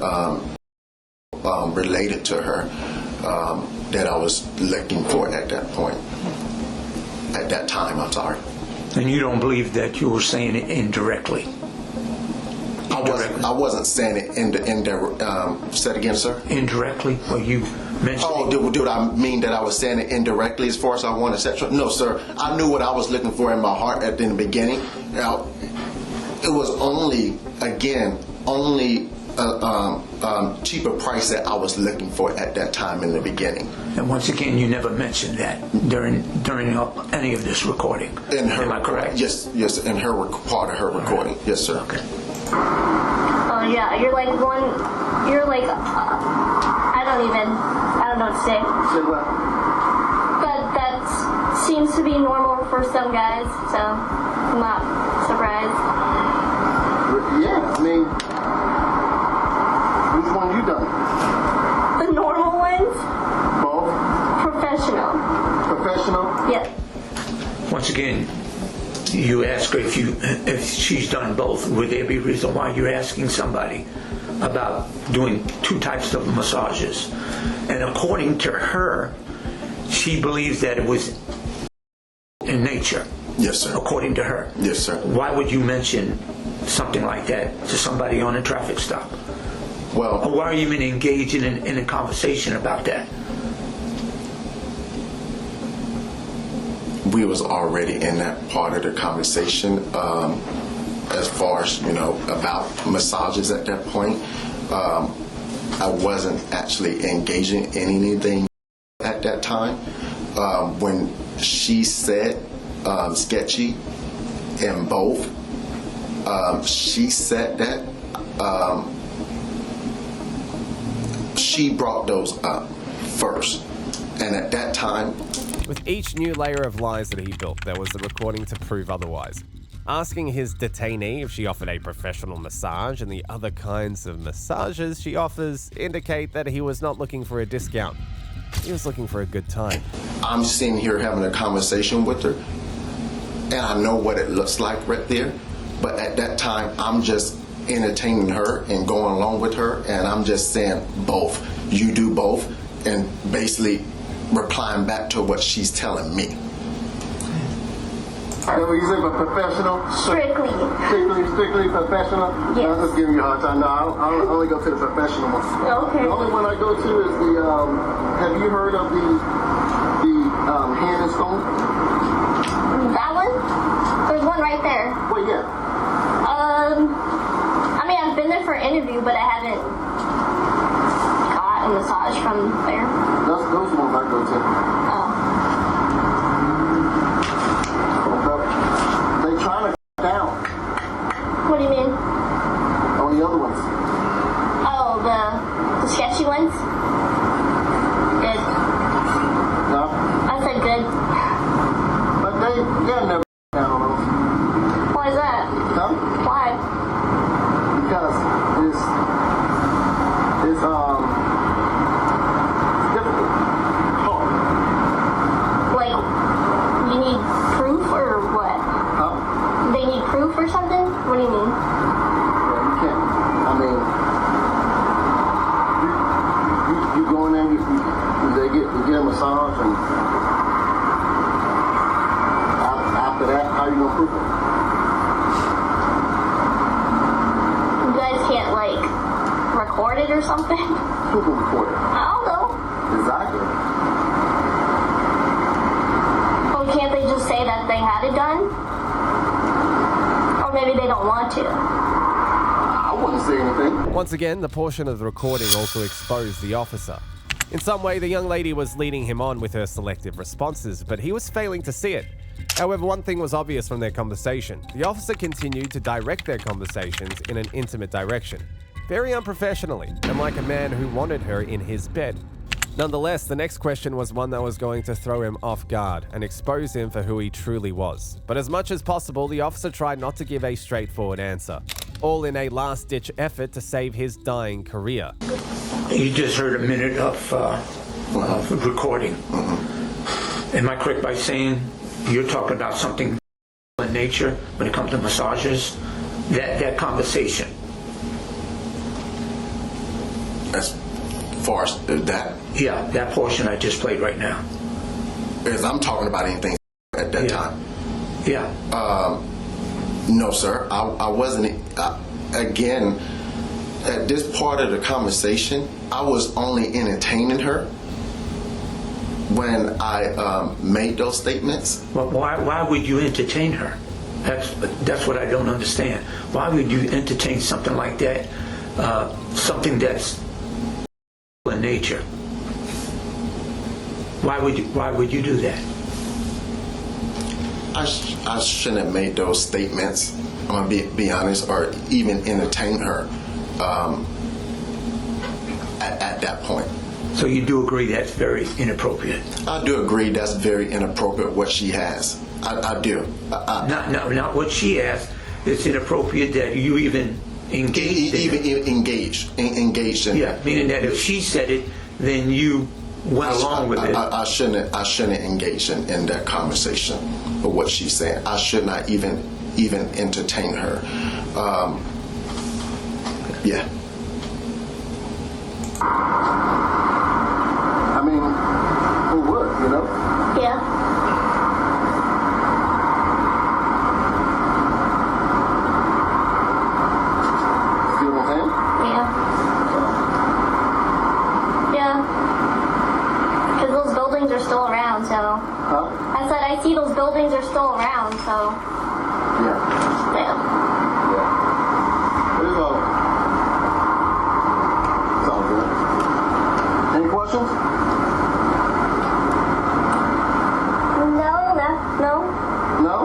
related to her that I was looking for at that point. At that time, I'm sorry. And you don't believe that you were saying it indirectly? I wasn't saying it indirect. Say it again, sir. Indirectly? Well, you mentioned. Oh, do I mean that I was saying it indirectly as far as I wanted, etc.? No, sir. I knew what I was looking for in my heart in the beginning. Now, it was only cheaper price that I was looking for at that time in the beginning. And once again, you never mentioned that during any of this recording. Am I correct? Yes. In her part of her recording. Right. Yes, sir. Okay. Oh yeah, you're like I don't know what to say. Say what? But that seems to be normal for some guys, so I'm not surprised. Yeah, I mean, which one you done? The normal ones? Both? Professional. Professional? Yep. Once again, you ask her if she's done both. Would there be a reason why you're asking somebody about doing two types of massages? And according to her, she believes that it was in nature. Yes, sir. According to her. Yes, sir. Why would you mention something like that to somebody on a traffic stop? Well, or why are you even engaging in a conversation about that? We was already in that part of the conversation as far as, about massages at that point. I wasn't actually engaging in anything at that time. When she said sketchy in both, she said that she brought those up first. And at that time, with each new layer of lies that he built, there was the recording to prove otherwise. Asking his detainee if she offered a professional massage and the other kinds of massages she offers indicate that he was not looking for a discount. He was looking for a good time. I'm sitting here having a conversation with her, and I know what it looks like right there, but at that time, I'm just entertaining her and going along with her, and I'm just saying both. You do both, and basically replying back to what she's telling me. What you say, but professional? Strictly. Strictly professional? Yes. No, I'm just giving you a hard time. No, I only go to the professional one. Okay. The only one I go to is the, have you heard of the hand and stone? That one? There's one right there. Well, yeah. I mean, I've been there for an interview, but I haven't got a massage from there. Those ones I go to. Oh. They trying to down. What do you mean? On the other ones. Oh, the sketchy ones? Good. No? I said good. But they're never down on those. Why is that? Huh? Why? Because it's difficult. Hard. Like, you need proof or what? Huh? They need proof or something? What do you mean? Yeah, you can't. I mean, you go in there, you get a massage, and after that, how you gonna prove it? You guys can't, like, record it or something? Who can record it? I don't know. Exactly. Well, can't they just say that they had it done? Or maybe they don't want to. I wouldn't say anything. Once again, the portion of the recording also exposed the officer. In some way, the young lady was leading him on with her selective responses, but he was failing to see it. However, one thing was obvious from their conversation. The officer continued to direct their conversations in an intimate direction, very unprofessionally, and like a man who wanted her in his bed. Nonetheless, the next question was one that was going to throw him off guard and expose him for who he truly was. But as much as possible, the officer tried not to give a straightforward answer, all in a last-ditch effort to save his dying career. You just heard a minute of recording. Am I correct by saying you're talking about something in nature when it comes to massages? That conversation. As far as that? Yeah, that portion I just played right now. As I'm talking about anything at that time? Yeah. No, sir. I wasn't. Again, at this part of the conversation, I was only entertaining her when I made those statements. Well, why would you entertain her? That's what I don't understand. Why would you entertain something like that? Something that's in nature. Why would you do that? I shouldn't have made those statements. I'm gonna be honest, or even entertain her at that point. So you do agree that's very inappropriate? I do agree that's very inappropriate what she has. I do. Not what she has. It's inappropriate that you even engaged in it. Yeah, meaning that if she said it, then you went along with it. I shouldn't engage in that conversation of what she's saying. I should not even entertain her. Yeah. I mean, who would, you know? Yeah. See what I'm saying? Yeah. Yeah. Because those buildings are still around, so. Huh? I said I see those buildings are still around, so. Yeah. Yeah. It's all good. Any questions? No. No?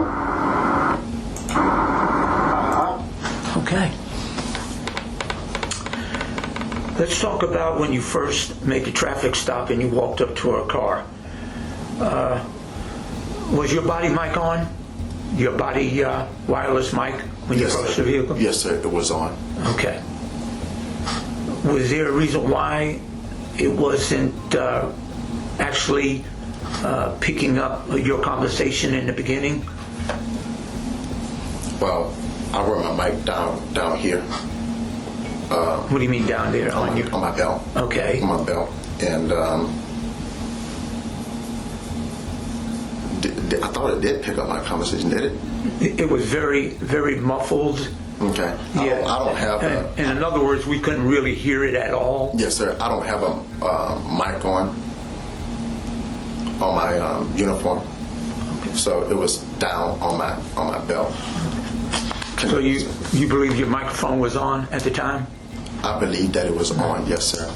Okay. Let's talk about when you first made the traffic stop and you walked up to her car. Was your body mic on? Your body wireless mic when you approached the vehicle? Yes, sir. It was on. Okay. Was there a reason why it wasn't actually picking up your conversation in the beginning? Well, I wear my mic down here. What do you mean down there? On my belt. Okay. On my belt. And I thought it did pick up my conversation, did it? It was very, very muffled. Okay. Yeah. I don't have a... And in other words, we couldn't really hear it at all? Yes, sir. I don't have a mic on my uniform. Okay. So it was down on my belt. So you believe your microphone was on at the time? I believe that it was on, yes, sir.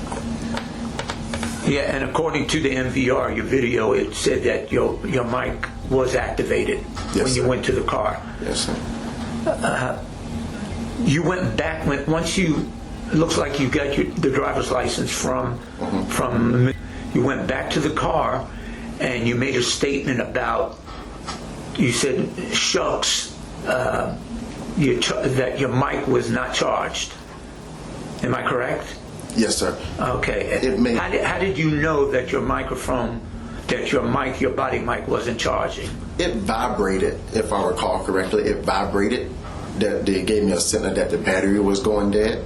Yeah, and according to the MVR, your video, it said that your mic was activated when you went to the car. Yes, sir. You went back once you. It looks like you got the driver's license from. You went back to the car, and you made a statement about. You said, "Shucks, that your mic was not charged." Am I correct? Yes, sir. Okay. How did you know that your microphone, your body mic wasn't charging? It vibrated, if I recall correctly. It vibrated. That they gave me a signal that the battery was going dead.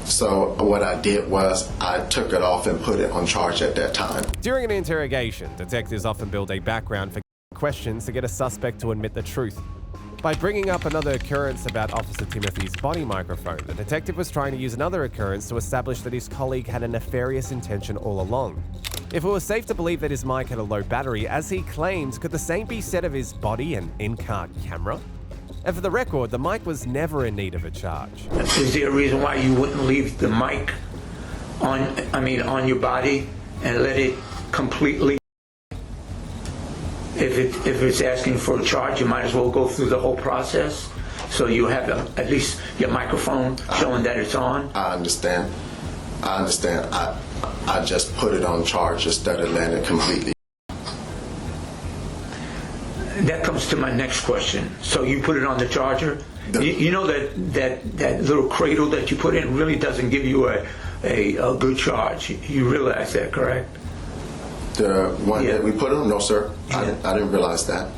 So what I did was I took it off and put it on charge at that time. During an interrogation, detectives often build a background for questions to get a suspect to admit the truth. By bringing up another occurrence about Officer Timothy's body microphone, the detective was trying to use another occurrence to establish that his colleague had a nefarious intention all along. If it was safe to believe that his mic had a low battery, as he claimed, could the same be said of his body and in-car camera? And for the record, the mic was never in need of a charge. Is there a reason why you wouldn't leave the mic on your body and let it completely? If it's asking for a charge, you might as well go through the whole process, so you have at least your microphone showing that it's on. I understand. I just put it on charge instead of letting it completely. That comes to my next question. So you put it on the charger. You know that little cradle that you put in really doesn't give you a good charge. You realize that, correct? The one that we put on? No, sir. Yeah. I didn't realize that.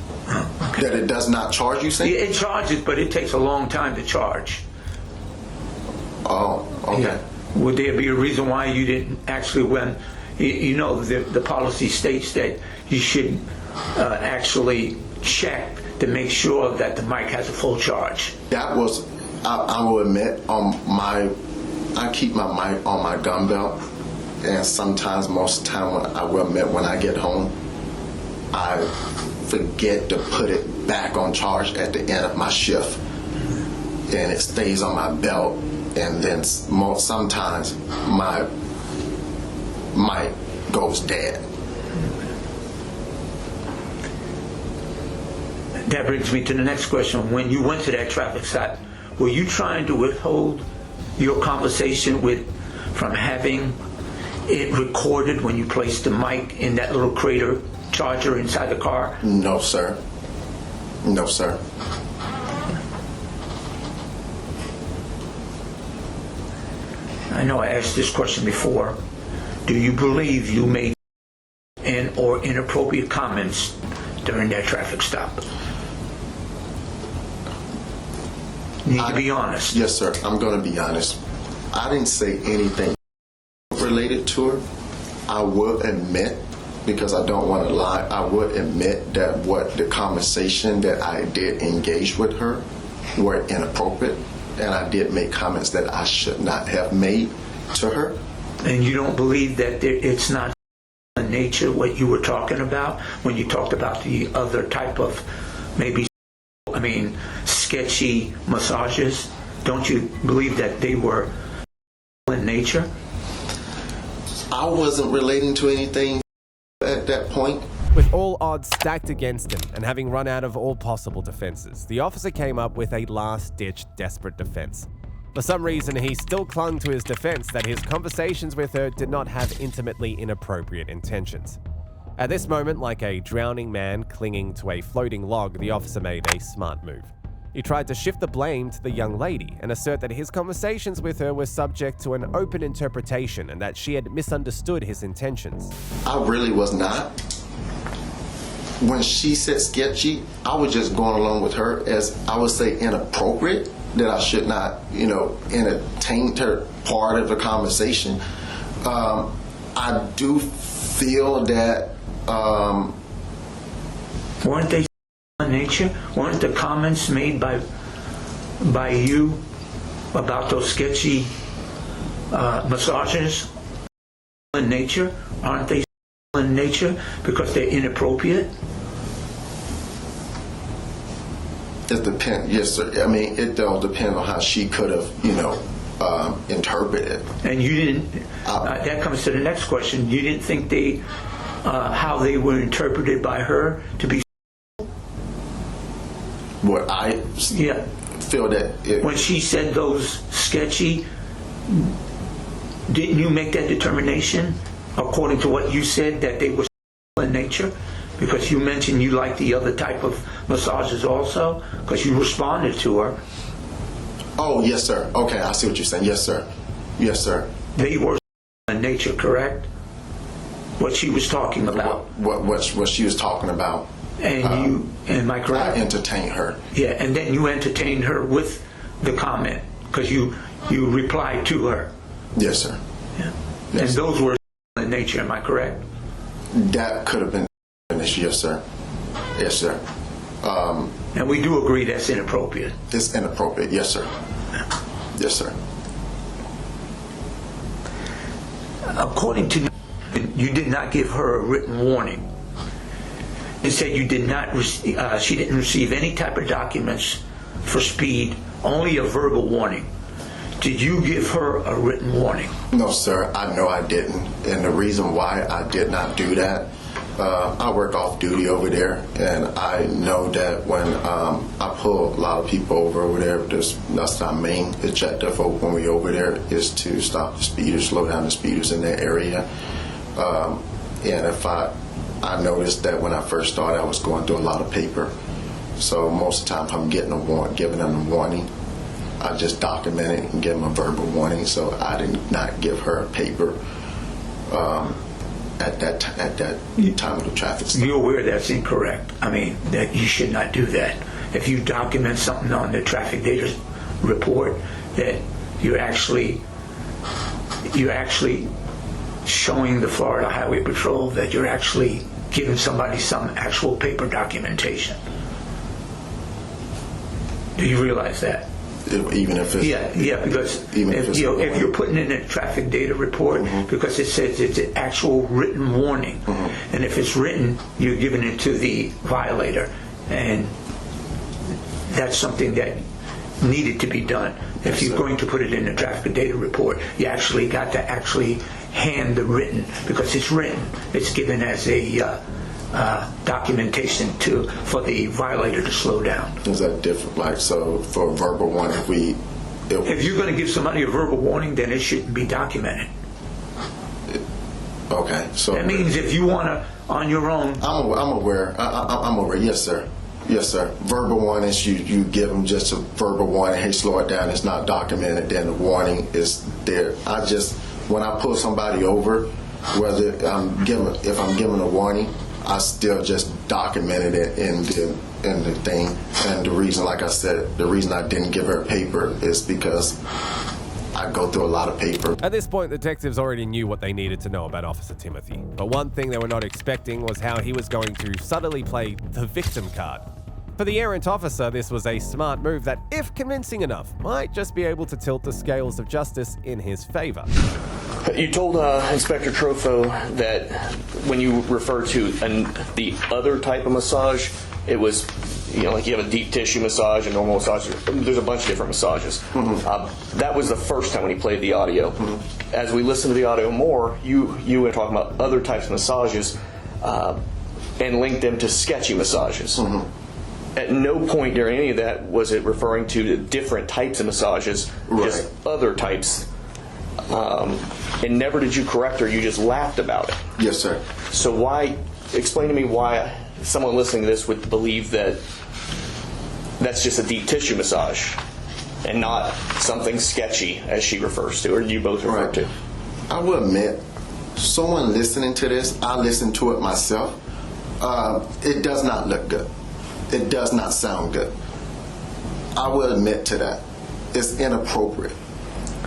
Okay. That it does not charge, you say? Yeah, it charges, but it takes a long time to charge. Oh, okay. Yeah. Would there be a reason why you didn't actually, when the policy states that you should actually check to make sure that the mic has a full charge? That was, I will admit, I keep my mic on my gun belt, and sometimes, most of the time, I will admit, when I get home, I forget to put it back on charge at the end of my shift, and it stays on my belt, and then sometimes my mic goes dead. That brings me to the next question. When you went to that traffic stop, were you trying to withhold your conversation from having it recorded when you placed the mic in that little crater charger inside the car? No, sir. No, sir. I know I asked this question before. Do you believe you made or inappropriate comments during that traffic stop? Need to be honest. Yes, sir. I'm going to be honest. I didn't say anything related to her. I will admit, because I don't want to lie, I would admit that the conversation that I did engage with her were inappropriate, and I did make comments that I should not have made to her. And you don't believe that it's not in nature what you were talking about when you talked about the other type of sketchy massages? Don't you believe that they were in nature? I wasn't relating to anything at that point. With all odds stacked against him and having run out of all possible defenses, the officer came up with a last-ditch desperate defense. For some reason, he still clung to his defense that his conversations with her did not have intimately inappropriate intentions. At this moment, like a drowning man clinging to a floating log, the officer made a smart move. He tried to shift the blame to the young lady and assert that his conversations with her were subject to an open interpretation and that she had misunderstood his intentions. I really was not. When she said sketchy, I was just going along with her as, I would say, inappropriate, that I should not, entertain her part of the conversation. I do feel that Weren't they in nature? Weren't the comments made by you about those sketchy massages in nature? Aren't they in nature because they're inappropriate? It depends. Yes, sir. I mean, it all depends on how she could have, interpreted it. And you didn't. That comes to the next question. You didn't think they, how they were interpreted by her to be. What I feel that when she said those sketchy, didn't you make that determination according to what you said that they were in nature? Because you mentioned you like the other type of massages also, because you responded to her. Oh, yes, sir. Okay, I see what you're saying. Yes, sir. Yes, sir. They were in nature, correct? What she was talking about. What she was talking about. And you, am I correct? I entertained her. Yeah, and then you entertained her with the comment, because you replied to her. Yes, sir. Yeah. Yes, and those were in nature, am I correct? That could have been yes, sir. Yes, sir. And we do agree that's inappropriate. It's inappropriate, yes, sir. Yes, sir. According to you, did not give her a written warning. It said you did not. She didn't receive any type of documents for speed, only a verbal warning. Did you give her a written warning? No, sir. I know I didn't, and the reason why I did not do that. I work off duty over there, and I know that when I pull a lot of people over there, that's our main objective when we over there is to stop the speeders, slow down the speeders in that area. And if I noticed that when I first started, I was going through a lot of paper. So most of the time, if I'm getting giving them a warning, I just document it and give them a verbal warning. So I did not give her a paper. At that time of the traffic stop. You're aware that's incorrect. I mean, that you should not do that. If you document something on the traffic data report, that you're actually showing the Florida Highway Patrol that you're actually giving somebody some actual paper documentation. Do you realize that? Even if it's because if you're putting in a traffic data report, because it says it's an actual written warning, and if it's written, you're giving it to the violator, and that's something that needed to be done. If you're going to put it in a traffic data report, you actually got to actually hand the written, because it's written. It's given as a documentation for the violator to slow down. Is that different? Like, so for a verbal warning, if you're going to give somebody a verbal warning, then it shouldn't be documented. Okay, so that means if you want to on your own. I'm aware. I'm aware. Yes, sir. Yes, sir. Verbal warnings, you give them just a verbal warning. Hey, slow it down. It's not documented. Then the warning is there. When I pull somebody over, whether if I'm giving a warning, I still just documented it in the thing. And the reason, like I said, the reason I didn't give her a paper is because I go through a lot of paper. At this point, detectives already knew what they needed to know about Officer Timothy. But one thing they were not expecting was how he was going to subtly play the victim card. For the errant officer, this was a smart move that, if convincing enough, might just be able to tilt the scales of justice in his favor. You told Inspector Trofo that when you refer to the other type of massage, it was, like you have a deep tissue massage, a normal massage. There's a bunch of different massages. That was the first time when he played the audio. As we listened to the audio more, you were talking about other types of massages and linked them to sketchy massages. At no point during any of that was it referring to different types of massages, just other types. And never did you correct her, you just laughed about it. Yes, sir. So explain to me why someone listening to this would believe that that's just a deep tissue massage and not something sketchy, as she refers to, or you both refer to. I will admit, someone listening to this, I listened to it myself, it does not look good. It does not sound good. I will admit to that. It's inappropriate.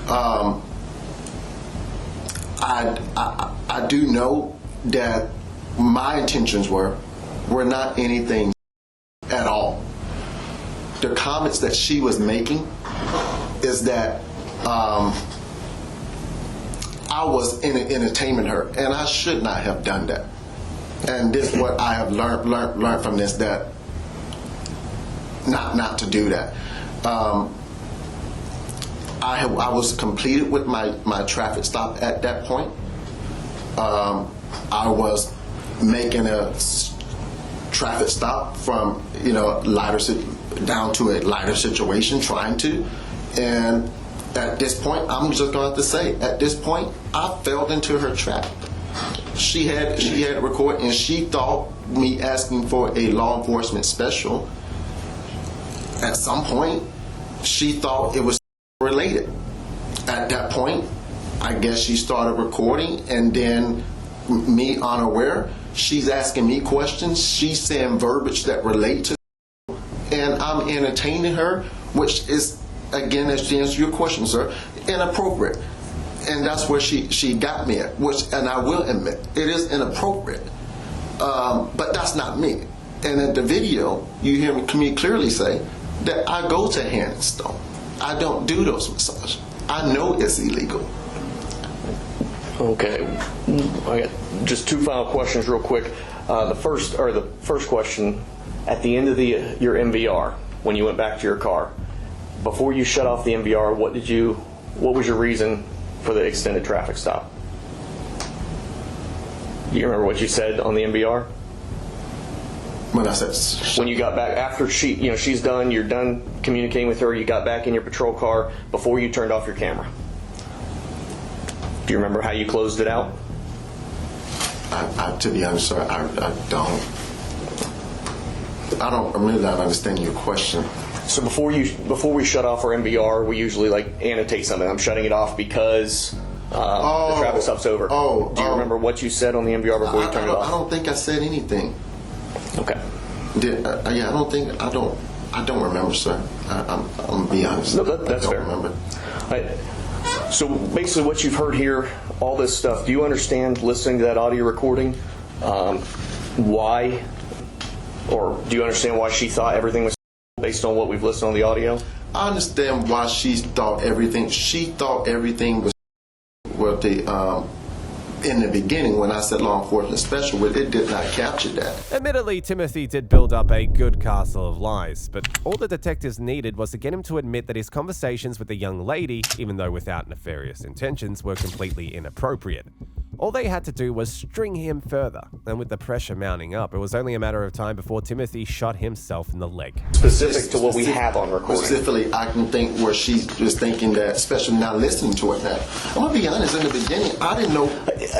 I do know that my intentions were were not anything at all. The comments that she was making is that I was entertaining her, and I should not have done that. And this is what I have learned from this, that not to do that. I was completed with my traffic stop at that point. I was making a traffic stop from down to a lighter situation, trying to, and at this point, I'm just going to have to say, at this point, I fell into her trap. She had it recorded, and she thought me asking for a law enforcement special. At some point, she thought it was related. At that point, I guess she started recording, and then me unaware, she's asking me questions. She's saying verbiage that relate to, and I'm entertaining her, which is, again, as to answer your question, sir, inappropriate. And that's where she got me at, and I will admit, it is inappropriate. But that's not me. And in the video, you hear me clearly say that I go to Hand and Stone. I don't do those massages. I know it's illegal. Okay, I got just two final questions real quick. The first question, at the end of your MVR, when you went back to your car, before you shut off the MVR, what was your reason for the extended traffic stop? Do you remember what you said on the MVR? When I said, when you got back after she's done, you're done communicating with her, you got back in your patrol car before you turned off your camera. Do you remember how you closed it out? To be honest, sir, I don't really not understand your question. So before we shut off our MVR, we usually annotate something. I'm shutting it off because the traffic stop's over. Do you remember what you said on the MVR before you turned it off? I don't think I said anything. Okay. I don't remember, sir. I'm gonna be honest. No, that's fair. I don't remember. So basically, what you've heard here, all this stuff. Do you understand listening to that audio recording? Why, or do you understand why she thought everything was based on what we've listened on the audio? I understand why she thought everything. She thought everything was what the in the beginning when I said law enforcement special, it did not capture that. Admittedly, Timothy did build up a good castle of lies, but all the detectives needed was to get him to admit that his conversations with the young lady, even though without nefarious intentions, were completely inappropriate. All they had to do was string him further, and with the pressure mounting up, it was only a matter of time before Timothy shot himself in the leg. Specific to what we have on recording. Specifically, I can think where she was thinking that, especially now listening to it now. I'm going to be honest, in the beginning, I didn't know.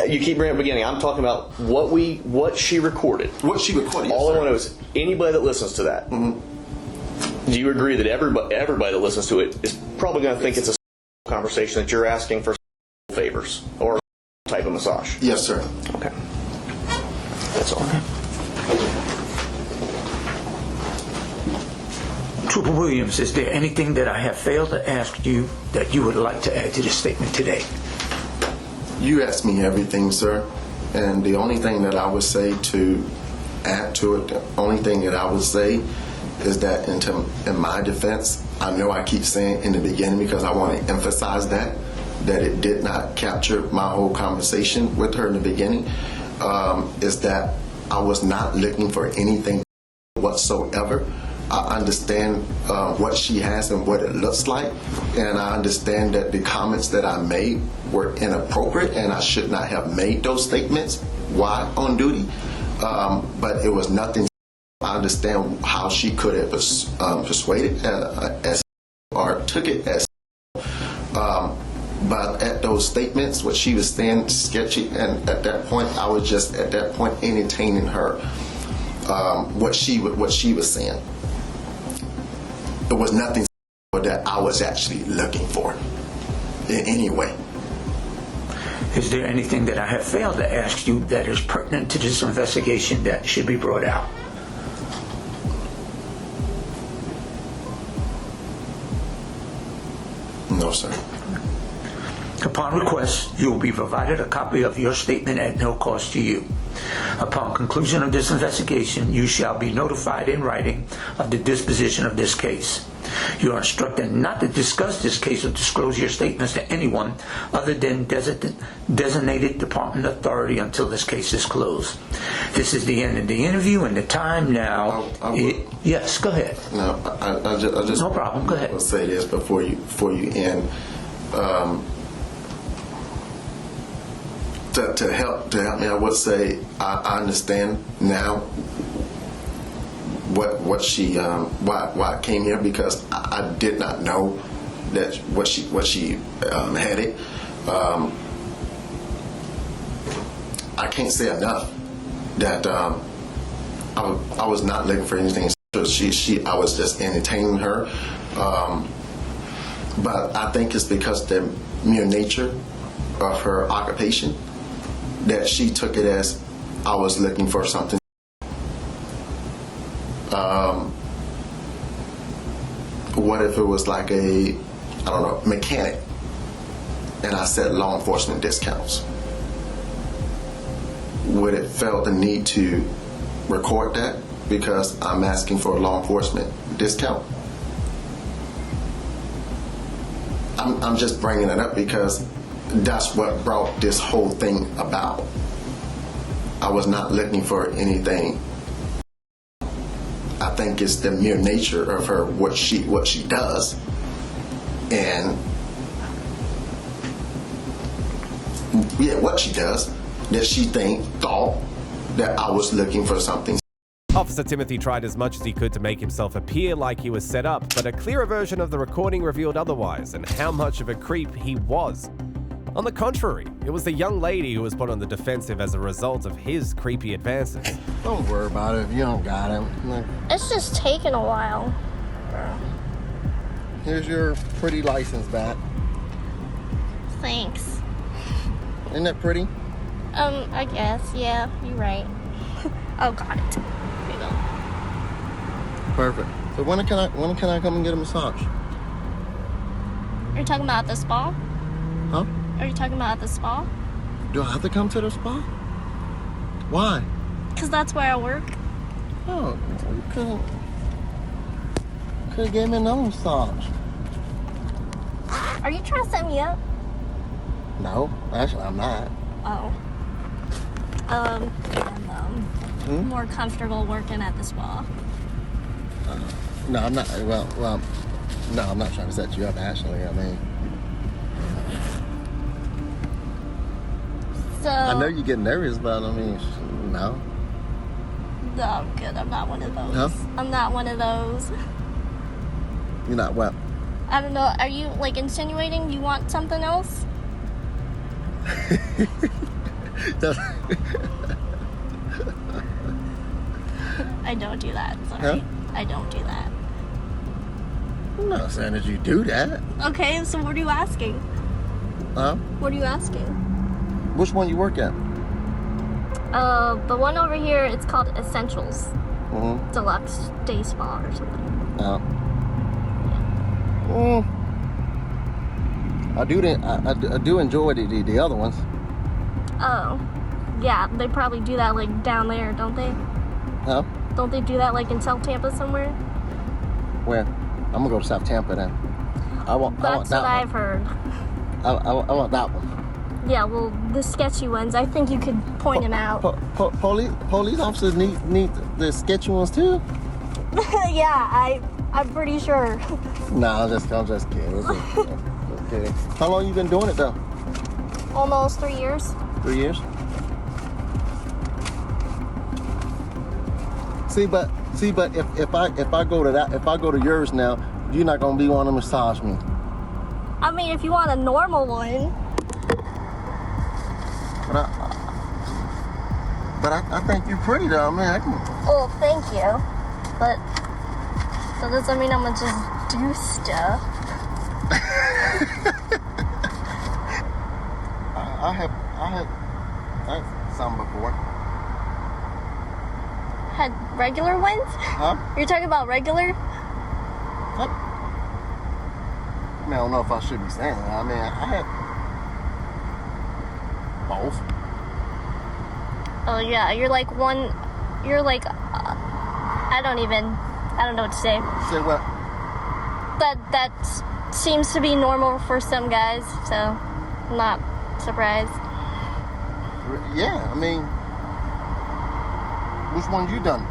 You keep bringing up the beginning. I'm talking about what she recorded. What she recorded, All I want to know is, anybody that listens to that, do you agree that everybody that listens to it is probably going to think it's a conversation that you're asking for favors or type of massage? Yes, sir. Okay. That's all. Trooper Williams, is there anything that I have failed to ask you that you would like to add to the statement today? You asked me everything, sir. And the only thing that I would say to add to it, the only thing that I would say is that in my defense, I know I keep saying in the beginning because I want to emphasize that it did not capture my whole conversation with her in the beginning, is that I was not looking for anything whatsoever. I understand what she has and what it looks like, and I understand that the comments that I made were inappropriate and I should not have made those statements while on duty, but it was nothing. I understand how she could have persuaded as or took it as, but at those statements, what she was saying, sketchy, and at that point, I was just at that point entertaining her, what she was saying. It was nothing that I was actually looking for in any way. Is there anything that I have failed to ask you that is pertinent to this investigation that should be brought out? No, sir. Upon request, you will be provided a copy of your statement at no cost to you. Upon conclusion of this investigation, you shall be notified in writing of the disposition of this case. You are instructed not to discuss this case or disclose your statements to anyone other than designated department authority until this case is closed. This is the end of the interview and the time now. Yes, go ahead. No, I just no problem. Go ahead. I'll say this before you end. To help me, I would say I understand now what she why I came here, because I did not know that what she had it. I can't say enough that I was not looking for anything. I was just entertaining her, but I think it's because the mere nature of her occupation that she took it as I was looking for something. What if it was like a, I don't know, mechanic, and I said law enforcement discounts? Would it felt the need to record that because I'm asking for a law enforcement discount? I'm just bringing it up because that's what brought this whole thing about. I was not looking for anything. I think it's the mere nature of her, what she does, and what she does, that she thought that I was looking for something. Officer Timothy tried as much as he could to make himself appear like he was set up, but a clearer version of the recording revealed otherwise, and how much of a creep he was. On the contrary, it was the young lady who was put on the defensive as a result of his creepy advances. Don't worry about it if you don't got him. It's just taking a while. Here's your pretty license back. Thanks. Isn't that pretty? I guess. Yeah, you're right. Oh, got it. Here you go. Perfect. So when can I come and get a massage? Are you talking about at the spa? Huh? Are you talking about at the spa? Do I have to come to the spa? Why? Because that's where I work. Oh, you could have gave me another massage. Are you trying to set me up? No, actually I'm not. Oh. I'm more comfortable working at the spa. No, I'm not. Well, no, I'm not trying to set you up, actually. I mean, so I know you get nervous, but I mean, no. No, I'm good. I'm not one of those. Huh? I'm not one of those. You're not what? I don't know. Are you like insinuating you want something else? I don't do that. Sorry. Huh? I don't do that. I'm not saying that you do that. Okay, so what are you asking? Huh? What are you asking? Which one you work at? The one over here, it's called Essentials. Mm-hmm. Deluxe Day Spa or something. Oh. I do enjoy the other ones. Oh. Yeah, they probably do that like down there, don't they? Huh? Don't they do that like in South Tampa somewhere? Where? I'm gonna go to South Tampa then. That's what I've heard. I want that one. Yeah, well, the sketchy ones, I think you could point them out. Police officers need the sketchy ones too? Yeah, I'm pretty sure. Nah, I'm just kidding. Just kidding. How long you been doing it though? Almost 3 years. 3 years? See, but if I go to yours now, you're not gonna be wanting to massage me. I mean, if you want a normal one. But I think you're pretty though. I mean, I can. Oh, thank you. But that doesn't mean I'm gonna just do stuff. I have some before. Had regular ones? Huh? You're talking about regular? What? I mean, I don't know if I should be saying that. I mean, I had both. Oh yeah, you're like I don't know what to say. Say what? That seems to be normal for some guys, so I'm not surprised. Yeah, I mean, which ones you done?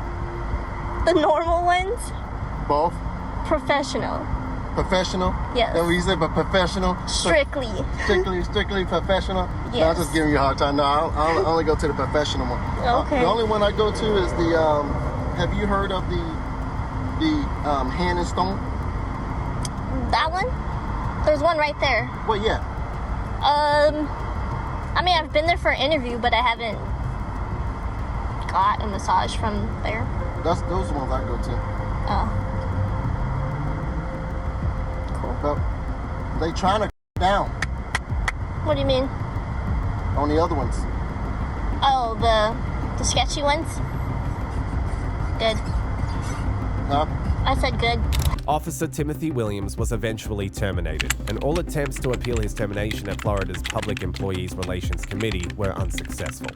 The normal ones? Both? Professional. Professional? Yes. That's what you said, but professional? Strictly. Strictly professional? Yes. No, I'm just giving you a hard time. No, I only go to the professional one. Okay. The only one I go to is the, have you heard of the Hand and Stone? That one? There's one right there. Well, yeah. I mean, I've been there for an interview, but I haven't got a massage from there. Those are the ones I go to. Oh. Cool. But they trying to down. What do you mean? On the other ones. Oh, the sketchy ones? Good. Huh? I said good. Officer Timothy Williams was eventually terminated, and all attempts to appeal his termination at Florida's Public Employees Relations Committee were unsuccessful.